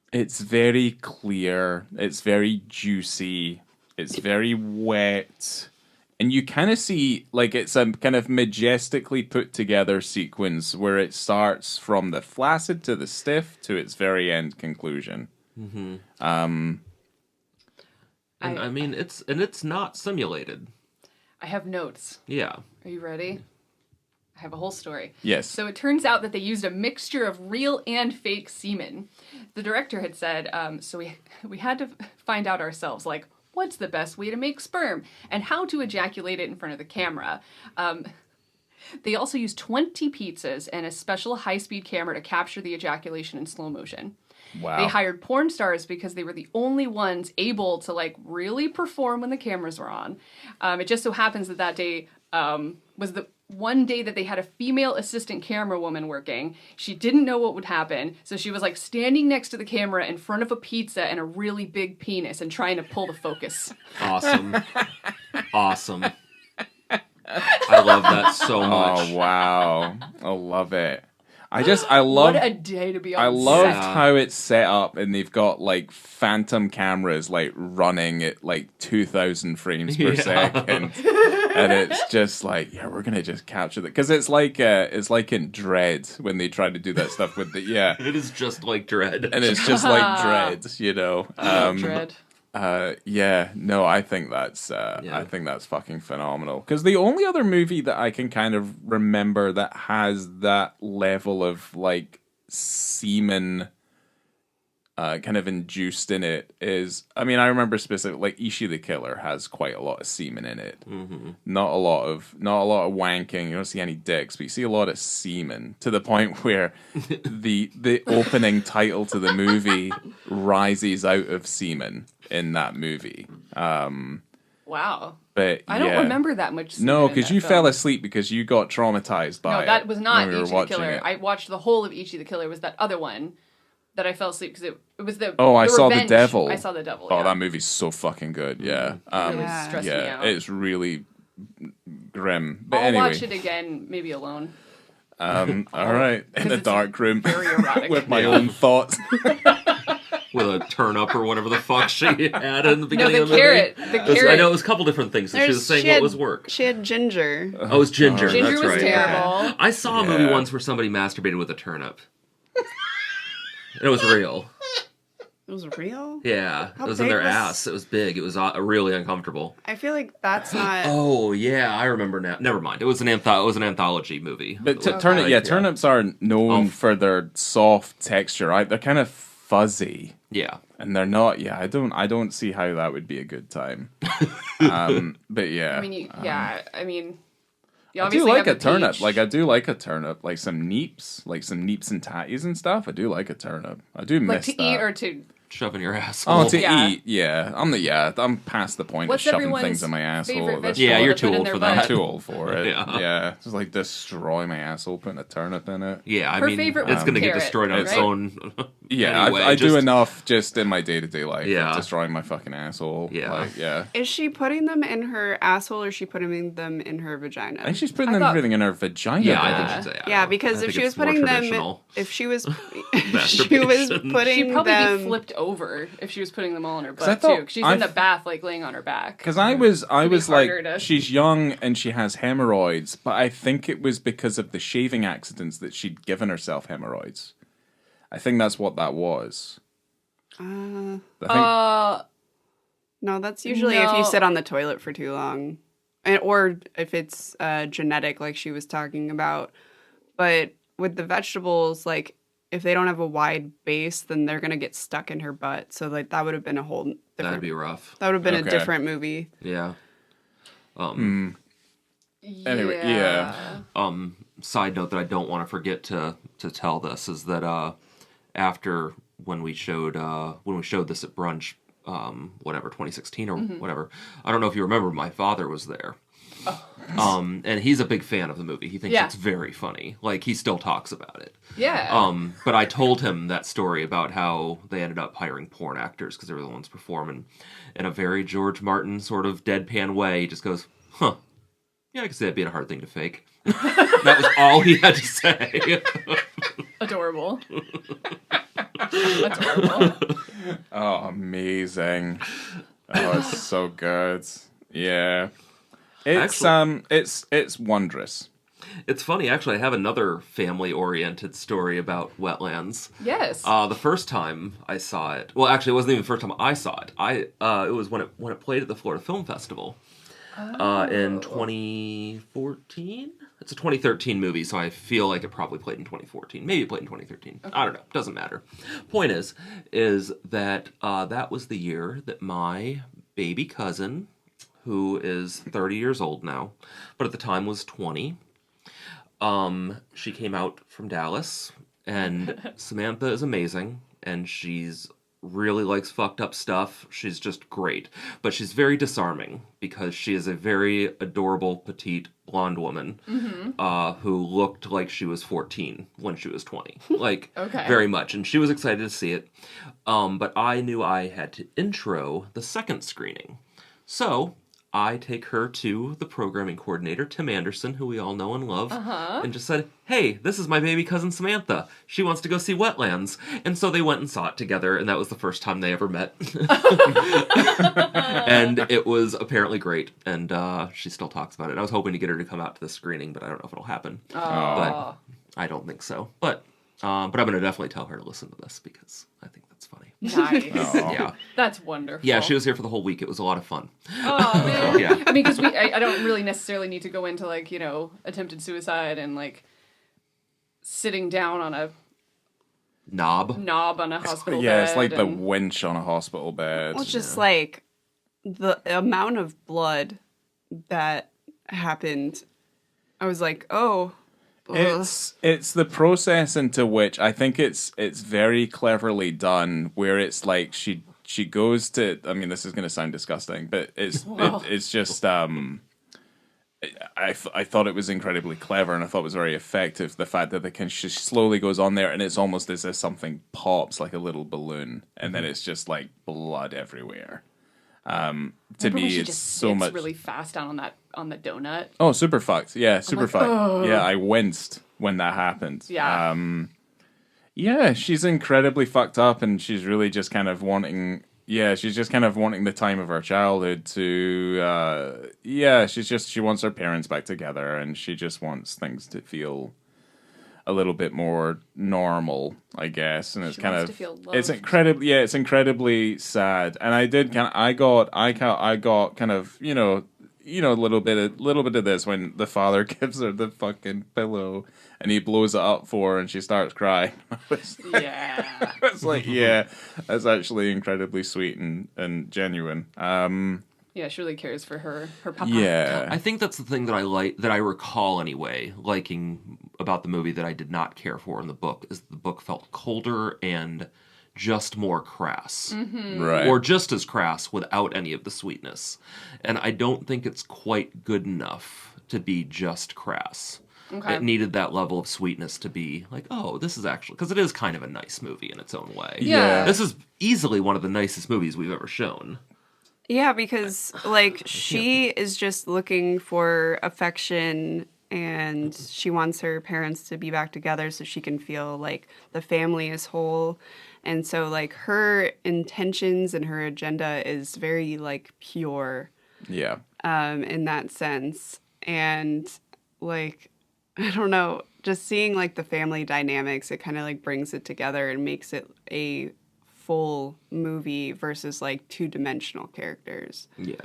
S2: It's very clear. It's very juicy. It's very wet. And you kind of see, like, it's a kind of majestically put together sequence where it starts from the flaccid to the stiff to its very end conclusion.
S4: And
S1: I-
S4: I mean, it's not simulated.
S1: I have notes.
S4: Yeah.
S1: Are you ready? I have a whole story.
S2: Yes.
S1: So it turns out that they used a mixture of real and fake semen. The director had said, so we had to find out ourselves, like, what's the best way to make sperm and how to ejaculate it in front of the camera. They also used 20 pizzas and a special high-speed camera to capture the ejaculation in slow motion.
S2: Wow.
S1: They hired porn stars because they were the only ones able to like really perform when the cameras were on. It just so happens that day was the one day that they had a female assistant camera woman working. She didn't know what would happen, so she was like standing next to the camera in front of a pizza and a really big penis and trying to pull the focus.
S4: Awesome. Awesome. I love that so much.
S2: Oh, wow. I love it. I love...
S1: What a day to be on
S2: I loved
S1: set.
S2: how it's set up, and they've got like phantom cameras like running at like 2,000 frames per second, and it's just like, yeah, we're gonna just capture that because it's like in Dread when they try to do that stuff with the
S4: It is just like Dread,
S2: and it's just like Dread, you know.
S1: Dread.
S2: No, I think that's fucking phenomenal. Because the only other movie that I can kind of remember that has that level of like semen kind of induced in it is, I mean, I remember specifically like Ishi the Killer has quite a lot of semen in it. Mm-hmm. Not a lot of wanking. You don't see any dicks, but you see a lot of semen to the point where the opening title to the movie rises out of semen in that movie.
S1: Wow.
S2: But
S1: I don't remember that much.
S2: No, because you fell asleep because you got traumatized by it.
S1: No, that was not
S2: when we were
S1: Ichi the
S2: watching
S1: Killer.
S2: it.
S1: I watched the whole of Ichi the Killer. It was that other one that I fell asleep because it was the.
S2: Oh, I saw the
S1: Revenge.
S2: devil.
S1: I saw the devil.
S2: Oh,
S1: yeah.
S2: that movie's so fucking good. Yeah.
S1: It really
S3: Yeah.
S1: stressed me out.
S2: It's really grim. But
S1: I'll
S2: anyway,
S1: watch it again, maybe alone.
S2: all right, in a
S1: it's
S2: dark room
S1: very erotic.
S2: with my own thoughts.
S4: with a turnip or whatever the fuck she had in the
S1: No,
S4: beginning
S1: the
S4: of the movie.
S1: carrot. The carrot.
S4: I know it was a couple different things. So she was saying what was work.
S3: She had ginger.
S4: Oh, it was ginger.
S1: Ginger
S4: That's
S1: was
S4: right.
S1: terrible.
S4: I saw a movie once where somebody masturbated with a turnip. It was real.
S3: It was real?
S4: Yeah,
S3: How
S4: it was in
S3: big
S4: their
S3: was-
S4: ass. It was big. It was really uncomfortable.
S3: I feel like that's not.
S4: Oh yeah, I remember now. Never mind. It was an anthology movie.
S2: But
S1: Okay.
S2: turnips are known
S4: Oh.
S2: for their soft texture. Right? They're kind of fuzzy.
S4: Yeah.
S2: And they're not. Yeah, I don't see how that would be a good time. But yeah,
S1: I mean, you
S2: I do
S1: obviously
S2: like
S1: have
S2: a
S1: the
S2: turnip.
S1: peach.
S2: Like I do like a turnip. Like some neeps and tatties and stuff. I do like a turnip. I do miss
S1: Like to
S2: that.
S1: eat or to.
S4: Shove in your ass.
S2: Oh, to
S1: Yeah.
S2: eat, yeah. I'm past the point
S1: What's
S2: of shoving
S1: everyone's
S2: things in my asshole.
S1: favorite
S2: That's-
S1: vegetable
S4: Yeah, you're
S1: to
S4: too
S1: put in
S4: old
S1: their
S4: for
S1: butt?
S4: that.
S2: I'm too old for it.
S4: Yeah.
S2: Yeah. Just like destroy my asshole, putting a turnip in it.
S4: Yeah, I
S1: Her
S4: mean,
S1: favorite
S4: it's
S1: was
S4: going to get
S1: carrot,
S4: destroyed on its
S1: right?
S4: own.
S2: Yeah,
S4: anyway,
S2: I do
S4: just-
S2: enough just in my day-to-day life
S4: Yeah.
S2: of destroying my fucking asshole.
S4: Yeah.
S2: Like, yeah.
S3: Is she putting them in her asshole or is she putting them in her vagina?
S2: I think she's putting
S1: I thought-
S2: everything in her vagina.
S4: Yeah,
S2: though.
S4: I think she's.
S3: Yeah, because if she was putting them, if she was
S4: Masturbation.
S3: putting
S1: She'd probably
S3: them,
S1: be flipped over if she was putting them all in her
S2: 'Cause I
S1: butt
S2: thought-
S1: too. 'Cause she's
S2: I
S1: in the
S2: f-
S1: bath, like laying on her back.
S2: Because I was like,
S1: harder to-
S2: she's young and she has hemorrhoids, but I think it was because of the shaving accidents that she'd given herself hemorrhoids. I think that's what that was. I think,
S3: no, that's usually if you
S1: No.
S3: sit on the toilet for too long, or if it's genetic, like she was talking about. But with the vegetables, like if they don't have a wide base, then they're gonna get stuck in her butt. So like that would have been a whole different.
S4: That'd be rough.
S3: That would have been
S2: Okay.
S3: a different movie.
S4: Yeah.
S2: Anyway, yeah.
S4: Side note that I don't want to forget to tell this is that after when we showed this at Brunch, whatever 2016 or whatever, I don't know if you remember, my father was there. And he's a big fan of the movie. He thinks
S1: Yeah.
S4: it's very funny. Like he still talks about it.
S1: Yeah.
S4: But I told him that story about how they ended up hiring porn actors because they were the ones performing in a very George Martin sort of deadpan way. He just goes, "Huh, yeah, I can see that being a hard thing to fake." That was all he had to say.
S1: Adorable. Adorable.
S2: Oh, amazing. Oh, it's so good. Yeah. It's it's wondrous.
S4: It's funny, actually. I have another family-oriented story about Wetlands.
S1: Yes.
S4: The first time I saw it, well, actually, it wasn't even the first time I saw it. It was when it played at the Florida Film Festival in 2014. It's a 2013 movie, so I feel like it probably played in 2014. Maybe it played in 2013. Okay. I don't know. Doesn't matter. Point is that that was the year that my baby cousin, who is 30 years old now, but at the time was 20. She came out from Dallas, and Samantha is amazing. and she's really likes fucked up stuff. She's just great. But she's very disarming because she is a very adorable, petite, blonde woman who looked like she was 14 when she was 20. Like, very much. And she was excited to see it. But I knew I had to intro the second screening. So I take her to the programming coordinator, Tim Anderson, who we all know and love, and just said, hey, this is my baby cousin Samantha. She wants to go see Wetlands. And so they went and saw it together, and that was the first time they ever met. And it was apparently great, and she still talks about it. I was hoping to get her to come out to the screening, but I don't know if it'll happen. But I don't think so. But I'm going to definitely tell her to listen to this, because I think that's funny.
S1: Nice.
S4: Yeah.
S1: That's wonderful.
S4: Yeah, she was here for the whole week. It was a lot of fun.
S1: Oh, man.
S4: Yeah.
S1: I mean, because I don't really necessarily need to go into, like, you know, attempted suicide and, like, sitting down on a
S4: Knob
S1: on a hospital bed.
S2: Yeah, it's like the winch on a hospital bed.
S3: Well, it's just like the amount of blood that happened. I was like, oh.
S2: It's the process into which I think it's very cleverly done, where it's like she goes to, I mean, this is going to sound disgusting, but it's just I thought it was incredibly clever, and I thought it was very effective, the fact that she slowly goes on there, and it's almost as if something pops like a little balloon, and then it's just like blood everywhere. To me, it's so much
S1: really fast down on the donut.
S2: Oh, super fucked. Yeah, super
S1: like,
S2: fucked.
S1: oh.
S2: Yeah, I winced when that happened.
S1: Yeah.
S2: Yeah, she's incredibly fucked up, and she's really just kind of wanting. Yeah, she's just kind of wanting the time of her childhood to. She wants her parents back together, and she just wants things to feel a little bit more normal, I guess, and it's kind of it's incredibly sad. And I got kind of a little bit of this when the father gives her the fucking pillow and he blows it up for her and she starts crying.
S1: Yeah.
S2: It's like, yeah, that's actually incredibly sweet and genuine.
S1: Yeah, she really cares for her papa.
S2: Yeah.
S4: I think that's the thing that I recall anyway, liking about the movie that I did not care for in the book, is the book felt colder and just more crass.
S1: Mm-hmm.
S2: Right.
S4: Or just as crass without any of the sweetness. And I don't think it's quite good enough to be just crass.
S1: Okay.
S4: It needed that level of sweetness to be like, oh, this is actually, because it is kind of a nice movie in its own way.
S1: Yeah.
S4: This is easily one of the nicest movies we've ever shown.
S3: Yeah, because, like, she is just looking for affection, and she wants her parents to be back together so she can feel like the family is whole. And so, like, her intentions and her agenda is very, like, pure.
S2: Yeah.
S3: In that sense. And, like, I don't know, just seeing, like, the family dynamics, it kind of, like, brings it together and makes it a full movie versus like two-dimensional characters.
S4: Yeah.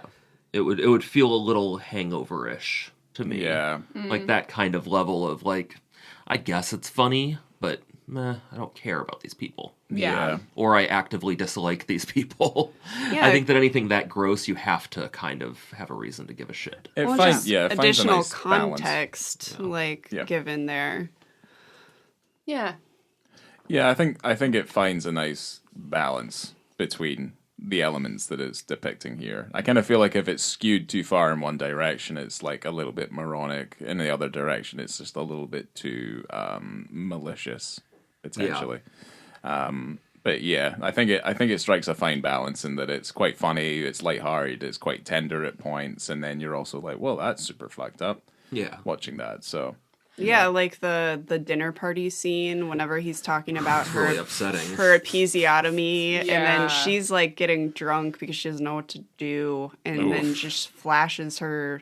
S4: It would feel a little hangover-ish to me.
S2: Yeah.
S4: Like that kind of level of like, I guess it's funny, but I don't care about these people.
S1: Yeah.
S4: Or I actively dislike these people.
S3: Yeah.
S4: I think that anything that gross, you have to kind of have a reason to give a shit.
S2: It
S3: Well,
S2: finds
S3: just
S2: a
S3: additional
S2: nice balance.
S3: context, given there.
S1: Yeah.
S2: Yeah, I think it finds a nice balance between the elements that it's depicting here. I kind of feel like if it's skewed too far in one direction, it's like a little bit moronic. In the other direction, it's just a little bit too malicious, potentially. But yeah, I think it strikes a fine balance in that it's quite funny, it's lighthearted, it's quite tender at points, and then you're also like, well, that's super fucked up.
S4: Yeah.
S2: Watching that, so.
S3: Yeah, like the dinner party scene whenever he's talking about her
S4: Really upsetting.
S3: her episiotomy, and
S1: Yeah.
S3: then she's like getting drunk because she doesn't know what to do, and then just flashes her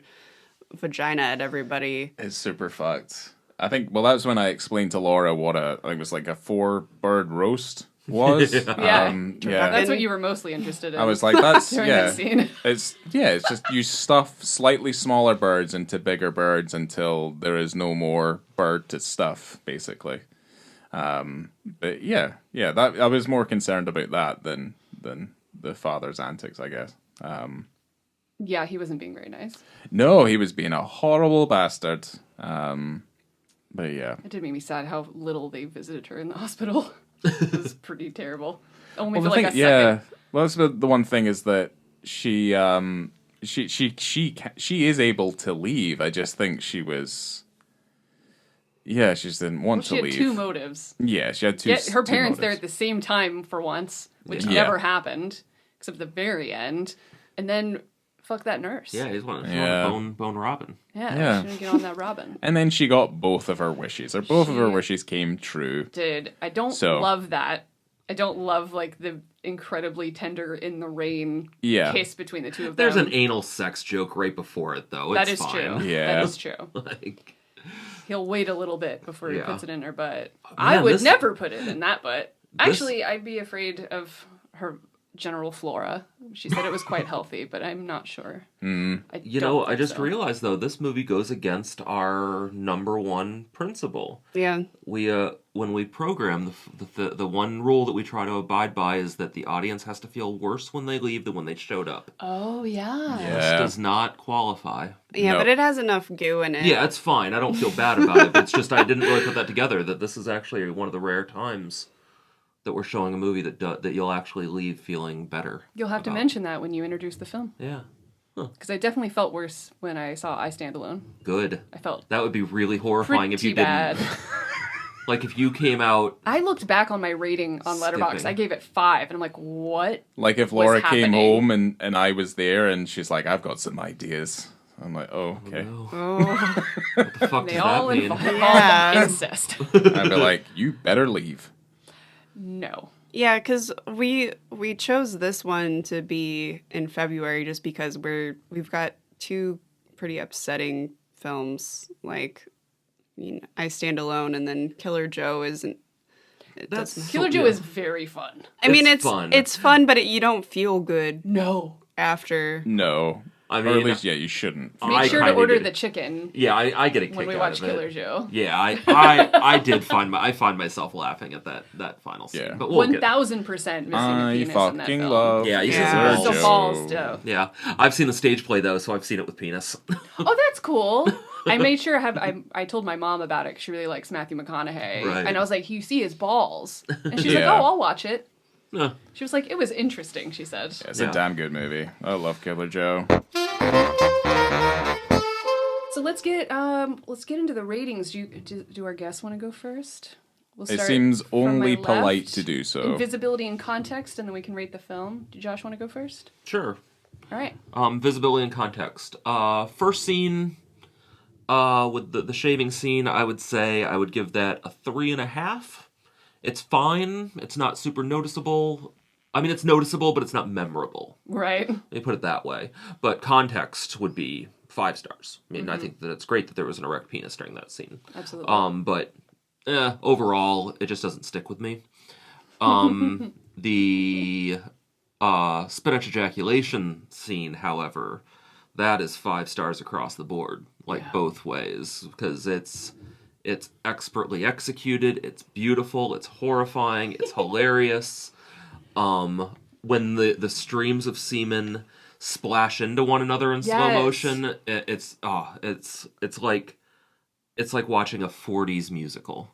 S3: vagina at everybody.
S2: It's super fucked. I think, well, that was when I explained to Laura what I think it was like a 4-bird roast was.
S1: Yeah.
S2: Yeah.
S1: That's what you were mostly interested in.
S2: I was like, that's,
S1: during
S2: yeah.
S1: that scene.
S2: It's just you stuff slightly smaller birds into bigger birds until there is no more bird to stuff, basically. But yeah, that I was more concerned about that than the father's antics, I guess.
S1: Yeah, he wasn't being very nice.
S2: No, he was being a horrible bastard. But yeah.
S1: It did make me sad how little they visited her in the hospital. It's pretty terrible. Only
S2: Well,
S1: for
S2: the
S1: like
S2: thing,
S1: a second.
S2: well, that's the one thing is that she is able to leave. I just think she was. Yeah, she just didn't want
S1: She
S2: to
S1: had
S2: leave.
S1: two motives.
S2: Yeah, she had two.
S1: Get her
S2: two
S1: parents there
S2: motives.
S1: at the same time for once, which
S2: Yeah.
S1: never happened, except the very end. And then fuck that nurse.
S4: Yeah, she wanted
S2: Yeah.
S4: to bone Robin.
S1: Yeah, she didn't get on that Robin.
S2: And then she got both of her wishes, or both of her wishes came true.
S1: Dude, I don't love that. I don't love like the incredibly tender in the rain kiss between the two of them.
S4: There's an anal sex joke right before it, though.
S1: That
S4: It's
S1: is
S4: fine.
S1: true.
S2: Yeah.
S1: That is true.
S4: Like,
S1: He'll wait a little bit before he
S4: Yeah.
S1: puts it in her butt.
S4: Man,
S1: I would
S4: this-
S1: never put it in that butt. Actually, I'd be afraid of her general flora. She said it was quite healthy, but I'm not sure.
S4: I just realized though this movie goes against our number one principle.
S3: Yeah.
S4: We when we program the one rule that we try to abide by is that the audience has to feel worse when they leave than when they showed up.
S1: Oh, yeah.
S4: This does not qualify.
S3: Yeah,
S2: No.
S3: but it has enough goo in it.
S4: Yeah, it's fine. I don't feel bad about it. But it's just I didn't really put that together. That this is actually one of the rare times that we're showing a movie that you'll actually leave feeling better.
S1: You'll have to
S4: about.
S1: mention that when you introduce the film.
S4: Yeah,
S1: Because I definitely felt worse when I saw I Stand Alone.
S4: good.
S1: I felt
S4: That would be really horrifying if you
S1: pretty bad.
S4: didn't. Like if you came out.
S1: I looked back on my rating on Letterboxd.
S4: Skipping.
S1: I gave it 5, and I'm like, what?
S2: Like if Laura came
S1: happening?
S2: home and I was there and she's like, I've got some ideas. I'm like, oh, okay.
S3: Oh.
S4: What the fuck
S1: They
S4: does
S1: all
S4: that mean?
S1: involve
S3: Yeah.
S1: incest.
S2: I'd be like, you better leave.
S1: No.
S3: Yeah, because we chose this one to be in February just because we've got two pretty upsetting films. Like, I mean, I Stand Alone, and then Killer Joe isn't.
S1: Killer Joe is very fun.
S3: I mean,
S4: It's fun.
S3: It's fun, but you don't feel good
S1: No.
S3: after.
S2: No.
S4: I
S2: Or
S4: mean,
S2: at least, you shouldn't.
S1: Make
S4: I
S1: sure to
S4: kinda
S1: order
S4: get
S1: the
S4: it.
S1: chicken
S4: Yeah, I get a kick
S1: when we
S4: out
S1: watch
S4: of it.
S1: Killer Joe.
S4: Yeah, I did find myself laughing at that final scene.
S2: Yeah.
S4: But we'll get
S1: 1000% missing a
S2: I
S1: penis in that
S2: fucking
S1: film.
S2: love
S4: Yeah, you
S3: Yeah.
S4: see
S1: So
S2: Joe.
S1: balls, Joe.
S4: Yeah, I've seen the stage play though, so I've seen it with penis.
S1: Oh, that's cool. I made sure I told my mom about it because she really likes Matthew McConaughey.
S4: Right.
S1: And I was like, you see his balls. And she's
S2: Yeah.
S1: like, oh, I'll watch it.
S4: Yeah.
S1: She was like, it was interesting, she said.
S2: Yeah, it's
S4: Yeah.
S2: a damn good movie. I love Killer Joe.
S1: So let's get into the ratings. Do our guests want to go first? We'll
S2: It
S1: start
S2: seems
S1: from
S2: only
S1: my
S2: polite
S1: left.
S2: to do so.
S1: Invisibility and context, and then we can rate the film. Do Josh want to go first?
S4: Sure.
S1: All right.
S4: Visibility and context. First scene, with the shaving scene, I would say I would give that a 3.5. It's fine. It's not super noticeable. I mean, it's noticeable, but it's not memorable.
S1: Right.
S4: They put it that way. But context would be 5 stars. I mean, I think that it's great that there was an erect penis during that scene.
S1: Absolutely.
S4: But overall, it just doesn't stick with me. The spinach ejaculation scene, however, that is 5 stars across the board, like both ways, because it's expertly executed, it's beautiful, it's horrifying, it's hilarious. When the streams of semen splash into one another in slow
S1: Yes.
S4: motion, it's like watching a 40s musical.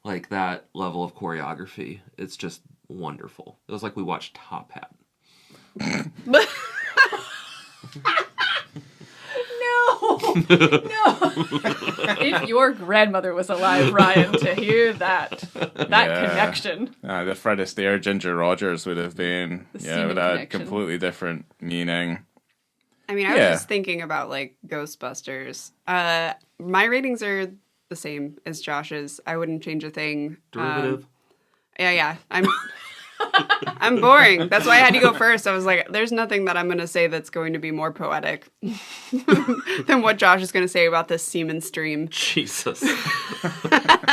S4: Like that level of choreography, it's just wonderful. It was like we watched Top Hat.
S1: No. If your grandmother was alive, Ryan, to hear that
S2: Yeah.
S1: connection.
S2: The Fred Astaire, Ginger Rogers would have been,
S1: The
S2: it
S1: semen
S2: would have
S1: connection.
S2: completely different meaning.
S3: I mean, I was
S2: Yeah.
S3: just thinking about like Ghostbusters. My ratings are the same as Josh's. I wouldn't change a thing.
S4: Derivative.
S3: Yeah. I'm boring. That's why I had to go first. I was like, there's nothing that I'm going to say that's going to be more poetic than what Josh is going to say about this semen stream.
S4: Jesus.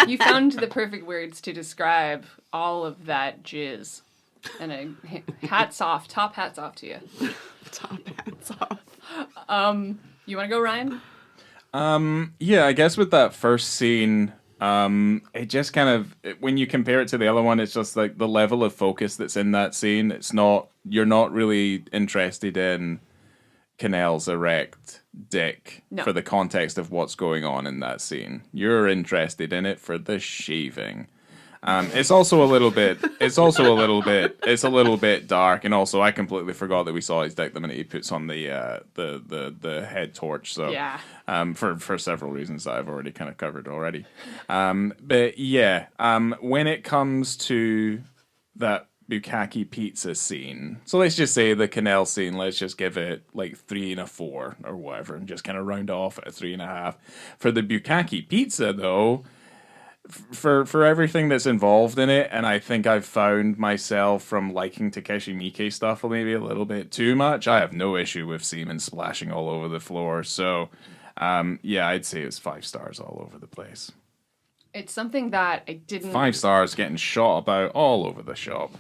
S1: You found the perfect words to describe all of that jizz. And top hats off to you.
S3: Top hats off.
S1: You want to go, Ryan?
S2: Yeah, I guess with that first scene, it just kind of, when you compare it to the other one, it's just like the level of focus that's in that scene. You're not really interested in Cannell's erect dick
S1: No.
S2: for the context of what's going on in that scene. You're interested in it for the shaving. It's also a little bit. It's a little bit dark, and also I completely forgot that we saw his dick the minute he puts on the head torch. So
S1: Yeah.
S2: For several reasons that I've already kind of covered already. But yeah, when it comes to that bukkake pizza scene, so let's just say the canal scene, let's just give it like 3 and a 4 or whatever, and just kind of round off at a 3.5. For the bukkake pizza, though, for everything that's involved in it, and I think I've found myself from liking Takeshi Miike stuff maybe a little bit too much. I have no issue with semen splashing all over the floor, so yeah, I'd say it's 5 stars all over the place.
S1: It's something that I didn't...
S2: 5 stars getting shot about all over the shop.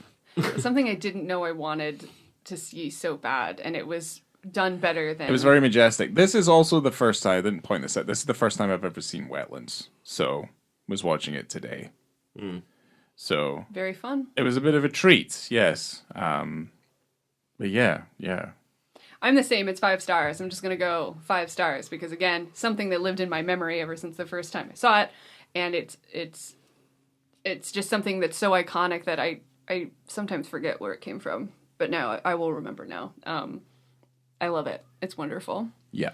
S1: Something I didn't know I wanted to see so bad, and it was done better than...
S2: It was very majestic. This is also the first time, I didn't point this out, this is the first time I've ever seen Wetlands, so was watching it today. So...
S1: Very fun.
S2: It was a bit of a treat, yes. But yeah.
S1: I'm the same. It's 5 stars. I'm just going to go 5 stars because, again, something that lived in my memory ever since the first time I saw it, and it's just something that's so iconic that I sometimes forget where it came from, but now I will remember now. I love it. It's wonderful.
S2: Yeah.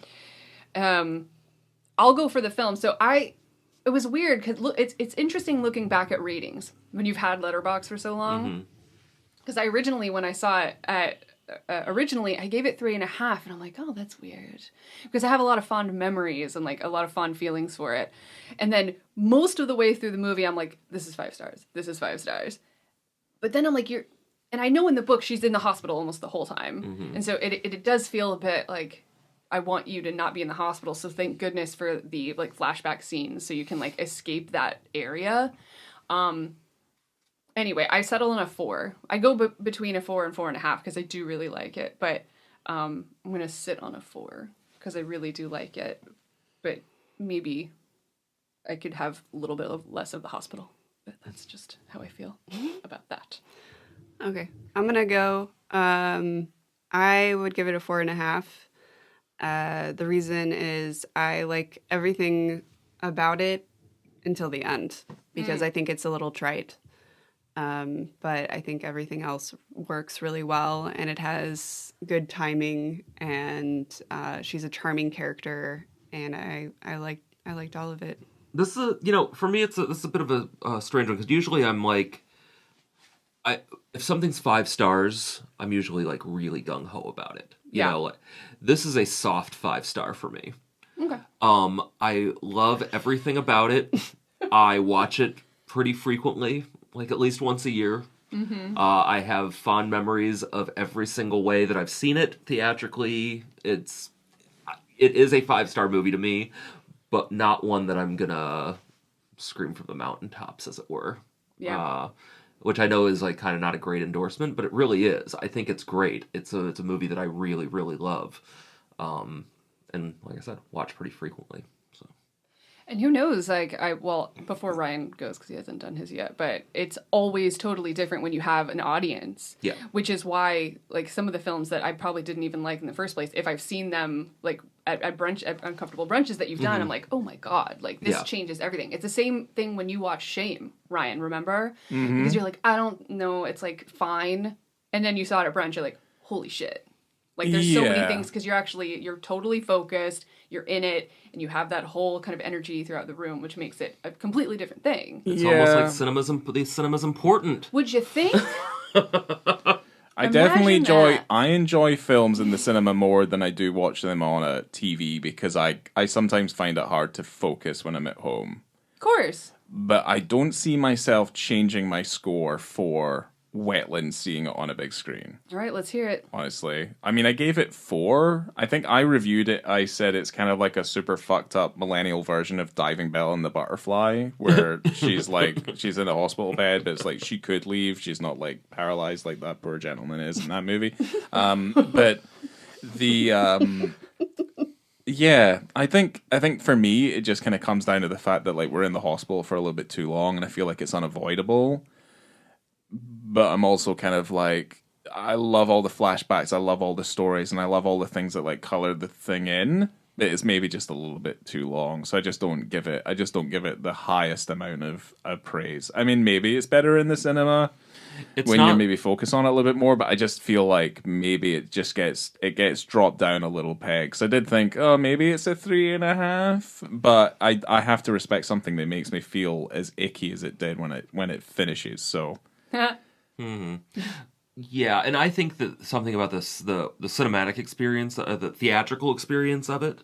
S1: I'll go for the film. So it was weird because it's interesting looking back at ratings when you've had Letterboxd for so long. Because originally when I saw it originally I gave it 3.5, and I'm like, oh, that's weird, because I have a lot of fond memories and like a lot of fond feelings for it. And then most of the way through the movie, I'm like, this is 5 stars. This is 5 stars. But then I'm like, and I know in the book she's in the hospital almost the whole time, and so it does feel a bit like I want you to not be in the hospital. So thank goodness for the like flashback scenes, so you can like escape that area. Anyway, I settle on a 4. I go between a 4 and 4.5 because I do really like it. But I'm going to sit on a 4 because I really do like it. But maybe I could have a little bit less of the hospital. But that's just how I feel about that.
S3: Okay. I'm going to go. I would give it a 4.5. The reason is I like everything about it until the end because I think it's a little trite. But I think everything else works really well, and it has good timing, and she's a charming character, and I liked all of it.
S4: This is, for me, this is a bit of a strange one, because usually I'm like, if something's 5 stars, I'm usually like really gung-ho about it. You know, this is a soft 5 star for me.
S1: Okay.
S4: I love everything about it. I watch it pretty frequently, like at least once a year. I have fond memories of every single way that I've seen it theatrically. It is a 5-star movie to me, but not one that I'm gonna scream from the mountaintops, as it were.
S1: Yeah.
S4: Which I know is like kind of not a great endorsement, but it really is. I think it's great. It's a movie that I really, really love. And like I said, watch pretty frequently. So.
S1: And who knows, before Ryan goes, because he hasn't done his yet, but it's always totally different when you have an audience.
S4: Yeah.
S1: Which is why, like, some of the films that I probably didn't even like in the first place, if I've seen them, like, at uncomfortable brunches that you've done, I'm like, oh my God, like, this changes everything. It's the same thing when you watch Shame, Ryan, remember? Because you're like, I don't know, it's, like, fine. And then you saw it at brunch, you're like, holy shit. Like, there's so many things, because you're totally focused, you're in it, and you have that whole kind of energy throughout the room, which makes it a completely different thing.
S4: It's almost like cinema's important.
S1: Would you think?
S2: I enjoy films in the cinema more than I do watch them on a TV, because I sometimes find it hard to focus when I'm at home.
S1: Of course.
S2: But I don't see myself changing my score for Wetlands seeing it on a big screen.
S1: All right, let's hear it.
S2: Honestly. I mean, I gave it 4. I think I reviewed it. I said it's kind of like a super fucked up millennial version of Diving Bell and the Butterfly, where she's in a hospital bed, but it's like she could leave. She's not like paralyzed like that poor gentleman is in that movie. But the yeah, I think for me it just kind of comes down to the fact that like we're in the hospital for a little bit too long, and I feel like it's unavoidable. But I'm also kind of like, I love all the flashbacks, I love all the stories, and I love all the things that like color the thing in. It's maybe just a little bit too long, so I just don't give it the highest amount of praise. I mean, maybe it's better in the cinema when you maybe focus on it a little bit more, but I just feel like maybe it just gets dropped down a little peg. So I did think, oh, maybe it's a 3.5, but I have to respect something that makes me feel as icky as it did when it finishes. So.
S4: Yeah, and I think that something about this, the cinematic experience, the theatrical experience of it,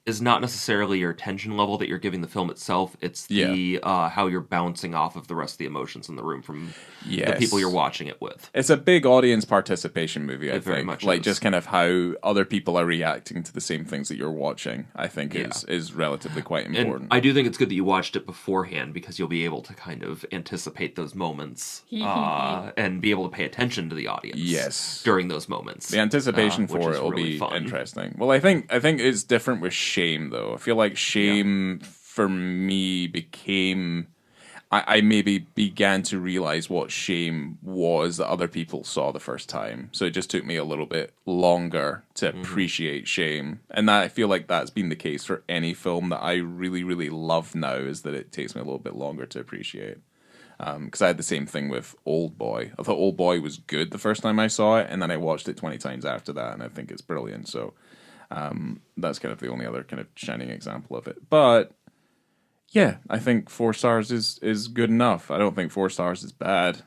S4: is not necessarily your attention level that you're giving the film itself. It's the how you're bouncing off of the rest of the emotions in the room from the people you're watching it with. It's
S2: a big audience participation movie, I think.
S4: Very much
S2: like, just kind of how other people are reacting to the same things that you're watching, I think is relatively quite important.
S4: And I do think it's good that you watched it beforehand, because you'll be able to kind of anticipate those moments and be able to pay attention to the audience during those moments.
S2: The anticipation for it will
S4: really
S2: be
S4: fun.
S2: Interesting. Well, I think it's different with Shame, though. I feel like Shame for me became... I maybe began to realize what Shame was that other people saw the first time. So it just took me a little bit longer to appreciate Shame. And that, I feel like that's been the case for any film that I really, really love now, is that it takes me a little bit longer to appreciate. Because I had the same thing with Old Boy. I thought Old Boy was good the first time I saw it, and then I watched it 20 times after that, and I think it's brilliant. So that's kind of the only other kind of shining example of it. But... yeah, I think 4 stars is good enough. I don't think 4 stars is bad.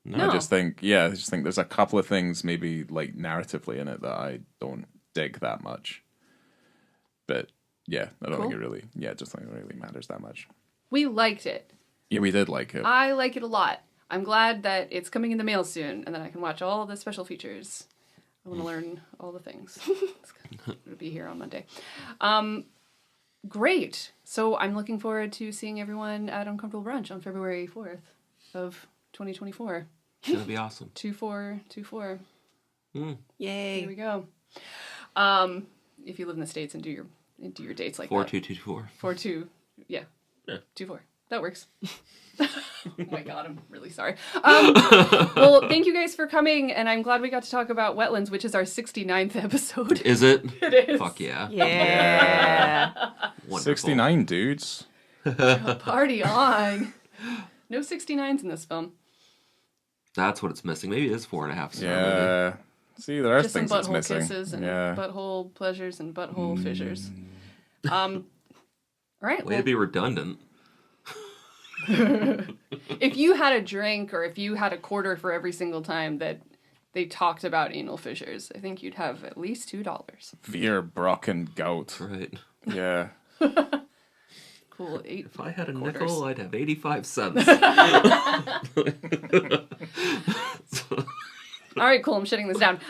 S1: No.
S2: I just think there's a couple of things maybe like narratively in it that I don't dig that much. But yeah, I don't think it really matters that much.
S1: We liked it.
S2: Yeah, we did like it.
S1: I like it a lot. I'm glad that it's coming in the mail soon, and then I can watch all the special features. I want to learn all the things. It'll be here on Monday. Great. So I'm looking forward to seeing everyone at Uncomfortable Brunch on February 4th of 2024.
S4: It's going to be awesome.
S1: 2424.
S3: Yay.
S1: Here we go. If you live in the States and do your dates like
S4: 4224.
S1: 42. Yeah. 24. That works. Oh my god, I'm really sorry. Well, thank you guys for coming, and I'm glad we got to talk about Wetlands, which is our 69th episode.
S4: Is it?
S1: It is.
S4: Fuck yeah.
S3: Yeah.
S4: Wonderful.
S2: 69 dudes.
S1: Party on. No 69s in this film.
S4: That's what it's missing. Maybe it is 4.5 stars.
S2: Yeah. See, there are
S1: Just some
S2: things it's
S1: butthole
S2: missing.
S1: kisses and butthole pleasures and butthole fissures. All right.
S4: Way to be redundant.
S1: If you had a drink or if you had a quarter for every single time that they talked about anal fissures, I think you'd have at least $2.
S2: Wir brauchen Gott.
S4: Right.
S2: Yeah.
S1: Cool.
S4: If I had a
S1: quarters.
S4: nickel, I'd have 85 cents.
S1: All right, cool. I'm shutting this down.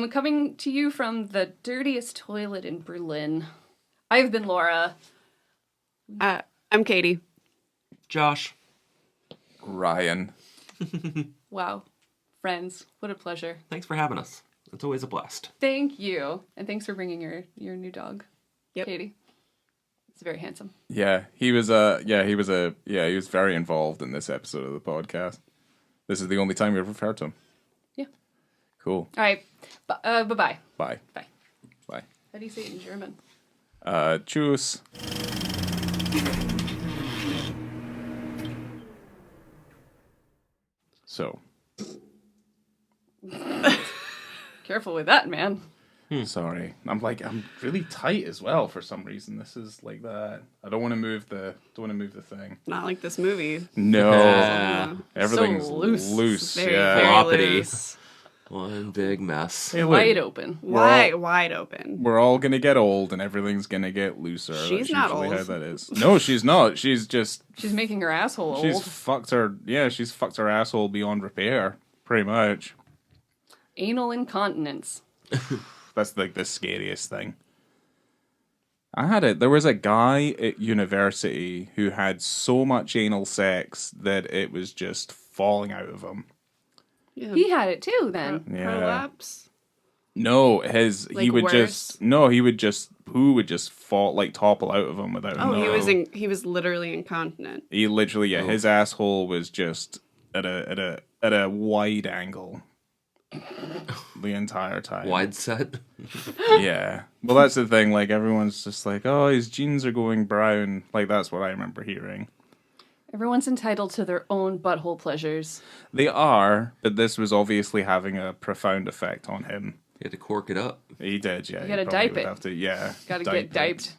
S1: Coming to you from the dirtiest toilet in Berlin, I've been Laura.
S3: I'm Katie.
S4: Josh.
S2: Ryan.
S1: Wow. Friends, what a pleasure.
S4: Thanks for having us. It's always a blast.
S1: Thank you. And thanks for bringing your new dog, Katie. It's very handsome.
S2: Yeah, he was very involved in this episode of the podcast. This is the only time we've referred to him.
S1: Yeah.
S2: Cool.
S1: All right. Bye-bye.
S2: Bye.
S1: Bye.
S2: Bye.
S1: How do you say it in German?
S2: Tschüss. So.
S1: Careful with that, man.
S2: Sorry. I'm really tight as well for some reason. This is like that. I don't want to move the thing.
S3: Not like this movie.
S2: No. Everything's
S1: So loose.
S3: Very,
S2: yeah.
S3: very
S4: Floppity.
S3: loose.
S4: One big mess.
S2: Hey, look,
S1: Wide open.
S3: Wide open.
S2: we're all gonna get old and everything's gonna get looser.
S3: She's
S2: That's
S3: not
S2: usually
S3: old.
S2: how that is. No, she's not. She's just
S1: She's making her asshole
S2: she's
S1: old.
S2: fucked her asshole beyond repair, pretty much.
S1: Anal incontinence.
S2: That's like the scariest thing. There was a guy at university who had so much anal sex that it was just falling out of him.
S3: Yeah.
S1: He had it too, then.
S2: Yeah.
S3: Prolapse.
S2: No,
S3: Like
S2: poo would just fall, like topple out of him without him
S3: Oh,
S2: knowing.
S3: he was literally incontinent.
S2: He literally, his asshole was just at a wide angle. the entire time.
S4: Wide set.
S2: Yeah. Well, that's the thing. Like, everyone's just like, oh, his jeans are going brown. Like, that's what I remember hearing.
S1: Everyone's entitled to their own butthole pleasures.
S2: They are, but this was obviously having a profound effect on him.
S4: You had to cork it up.
S2: He did, yeah.
S1: You gotta
S2: He probably
S1: dipe
S2: would
S1: it.
S2: Have to, yeah.
S1: Gotta
S2: dipe
S1: get
S2: it.
S1: diped.